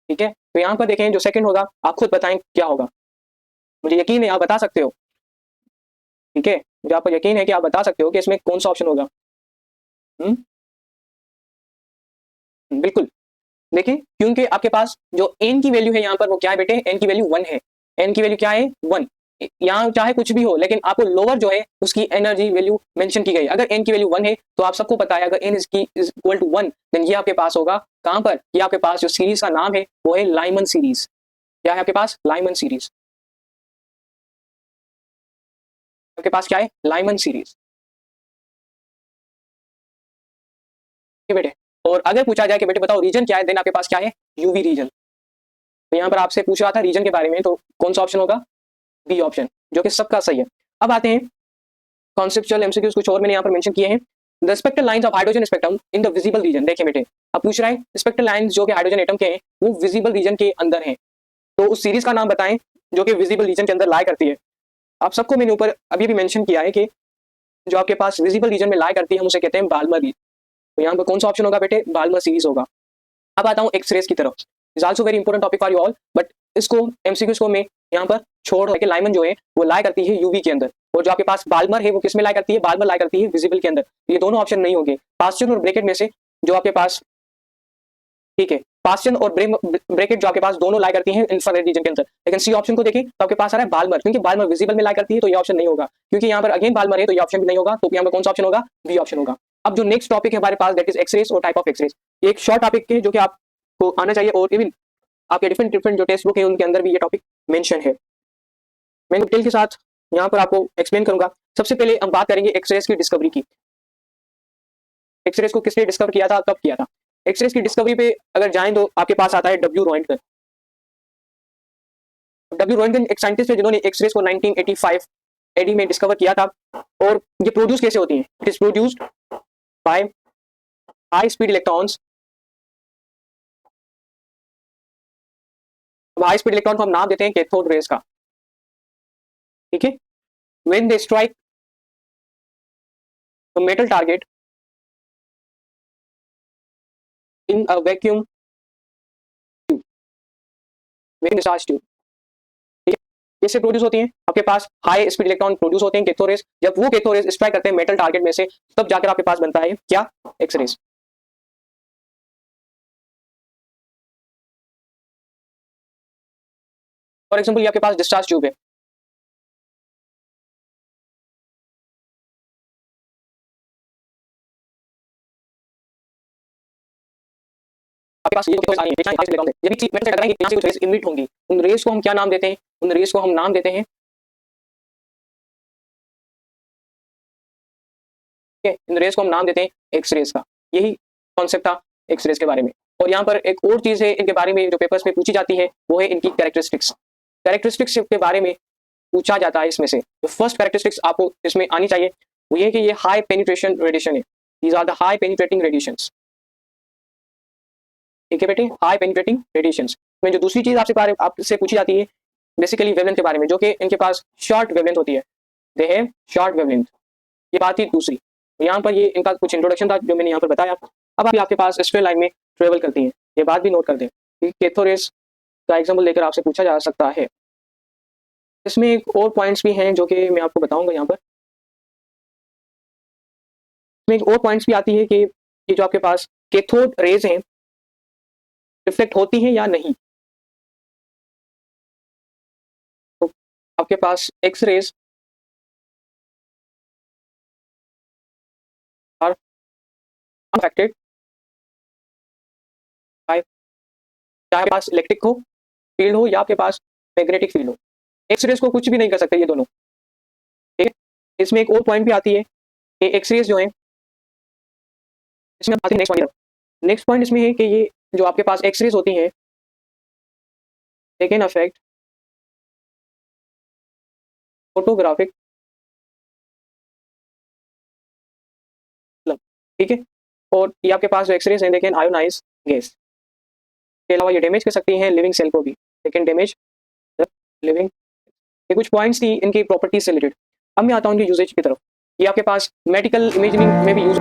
ठीक है। तो यहाँ पर देखें जो सेकंड होगा, आप खुद बताएं क्या होगा। मुझे यकीन है आप बता सकते हो, ठीक है। मुझे आप पर यकीन है कि आप बता सकते हो कि इसमें कौन सा ऑप्शन होगा। बिल्कुल। देखिए क्योंकि आपके पास जो n की वैल्यू है यहाँ पर वो क्या है बेटे? n की वैल्यू 1 है। n की वैल्यू क्या है? 1। यहाँ चाहे कुछ भी हो, लेकिन आपको लोअर जो है उसकी एनर्जी वैल्यू मेंशन की गई। अगर n की वैल्यू 1 है तो आप सबको पता है अगर n is equal to 1 then ये आपके पास होगा कहाँ पर? ये आपके पास जो सीरीज का नाम है वो है लाइमन सीरीज। क्या है आपके पास? Lyman series. आपके पास क्या है? लाइमन सीरीज, बेटे। और अगर पूछा जाए कि बेटे बताओ रीजन क्या है, देन आपके पास क्या है, यूवी रीजन। तो यहाँ पर आपसे पूछ रहा था रीजन के बारे में, तो कौन सा ऑप्शन होगा, बी ऑप्शन, जो कि सबका सही है। अब आते हैं कॉन्सेप्चुअल एमसीक्यूज, कुछ और मैंने यहाँ पर मेंशन किए हैं। The spectral lines of hydrogen spectrum in the visible region. देखिए बेटे, अब पूछ रहा है स्पेक्ट्रल लाइंस जो कि हाइड्रोजन एटम के हैं वो विजिबल रीजन के अंदर हैं, तो उस सीरीज का नाम बताएं जो कि विजिबल रीजन के अंदर लाई करती है। आप सबको मैंने ऊपर अभी भी मेंशन किया है कि जो आपके पास विजिबल रीजन में लाई करती है हम उसे कहते हैं बाल्मर रीजन। तो यहाँ पर कौन सा ऑप्शन होगा बेटे, बाल्मर सीरीज होगा। अब आता हूँ एक्सरेज की तरफ, is also very important topic for you all, but इसको एमसीक्यूज को मैं यहाँ पर छोड़ के लाइमन जो है वो लाई करती है यूवी के अंदर, और जो आपके पास बाल्मर है वो किस में लाई करती है, बाल्मर लाई करती है विजिबल के अंदर। ये दोनों ऑप्शन नहीं होंगे, पास्चन और ब्रैकेट में से जो आपके पास, ठीक है, पास्चन और ब्रैकेट जो आपके पास दोनों लाई करती हैं इंफ्रारेड रीजन के अंदर। लेकिन सी ऑप्शन को देखें तो आपके पास आ रहा है बाल्मर, क्योंकि बाल्मर विजिबल में लाई करती है तो ये ऑप्शन नहीं होगा, क्योंकि यहाँ पर अगेन बाल्मर है तो ये ऑप्शन भी नहीं होगा। तो यहाँ पर कौन सा ऑप्शन होगा, बी ऑप्शन होगा। अब जो नेक्स्ट टॉपिक है हमारे पास दैट इज एक्सरेज और टाइप ऑफ एक्सरेज। एक शॉर्ट टॉपिक है जो कि आपको आना चाहिए, और इवन आपके डिफरेंट जो टेक्स्ट बुक है उनके अंदर भी ये टॉपिक मेंशन है। मैं डिटेल के साथ यहाँ पर आपको एक्सप्लेन करूंगा। सबसे पहले हम बात करेंगे एक्सरेज की डिस्कवरी की। एक्सरेज को किसने डिस्कवर किया था, कब किया था। एक्सरेज की डिस्कवरी पे अगर जाएं तो आपके पास आता है डब्ल्यू रोएंटगन। डब्ल्यू रोएंटगन एक साइंटिस्ट है जिन्होंने एक्सरेज को 1985 एडी में डिस्कवर किया था। और ये प्रोड्यूस कैसे होती हैं, it is produced by high speed electrons. High speed electron को हम नाम देते हैं कैथोड रेज का, ठीक है। When they strike metal target in a vacuum tube, vacuum discharge tube, ठीक है, कैसे प्रोड्यूस होती हैं, आपके पास हाई स्पीड इलेक्ट्रॉन प्रोड्यूस होते हैं कैथोड रेज। जब वो कैथोड रेज स्ट्राइक करते हैं मेटल टारगेट में से, तब जाकर आपके पास बनता है क्या, एक्सरेज। फॉर एग्जांपल ये आपके पास डिस्चार्ज ट्यूब है, आपके पास ये रेज इमिट होंगी, उन रेज को हम क्या नाम देते हैं, उन रेज को हम नाम देते हैं, इन रेज को हम नाम देते हैं एक्सरेज का। यही कॉन्सेप्ट था एक्सरेज के बारे में। और यहाँ पर एक और चीज है इनके बारे में जो पेपर्स में पूछी जाती है, वो है इनकी कैरेक्टरिस्टिक्स। कैरेक्टरिस्टिक्स के बारे में पूछा जाता है इसमें से जो फर्स्ट कैरेक्टरिस्टिक्स आपको इसमें आनी चाहिए वो ये कि ये हाई पेनिट्रेशन रेडिएशन है। These are the high penetrating radiations, ठीक है बेटे, हाई पेनिट्रेटिंग रेडिएशंस। में जो दूसरी चीज आपसे पूछी जाती है बेसिकली वेवलेंथ के बारे में, जो कि इनके पास शॉर्ट वेवलेंथ होती है, दे हैव शॉर्ट वेवलेंथ। ये बात थी दूसरी। यहाँ पर ये इनका कुछ इंट्रोडक्शन था जो मैंने यहाँ पर बताया। अब अभी आपके पास स्ट्रेट लाइन में ट्रेवल करती हैं, ये बात भी नोट कर दें कि कैथोड रेज का एग्जाम्पल लेकर आपसे पूछा जा सकता है। इसमें एक और पॉइंट्स भी हैं जो कि मैं आपको बताऊंगा यहाँ पर। इसमें एक और पॉइंट्स भी आती है कि ये जो आपके पास कैथोड रेज हैं रिफ्लेक्ट होती हैं या नहीं। तो आपके पास X rays are affected by, चाहे आपके पास इलेक्ट्रिक हो फील्ड हो या आपके पास मैग्नेटिक फील्ड हो, एक्स रेज को कुछ भी नहीं कर सकते ये दोनों, ठीक है। इसमें एक और पॉइंट भी आती है कि एक्स रेज जो है, इसमें आती है नेक्स्ट पॉइंट इसमें है कि ये जो आपके पास एक्स रेज होती हैं दे कैन अफेक्ट फोटोग्राफिक, ठीक है। और ये आपके पास जो एक्स रेज हैं दे कैन आयोनाइज गैस, के अलावा ये डैमेज कर सकती हैं लिविंग सेल को भी, they can damage the living. ये कुछ पॉइंट्स थी इनकी प्रॉपर्टीज से रिलेटेड। अब मैं आता हूँ इनकी यूजेज की तरफ। ये आपके पास मेडिकल इमेजिंग में भी यूज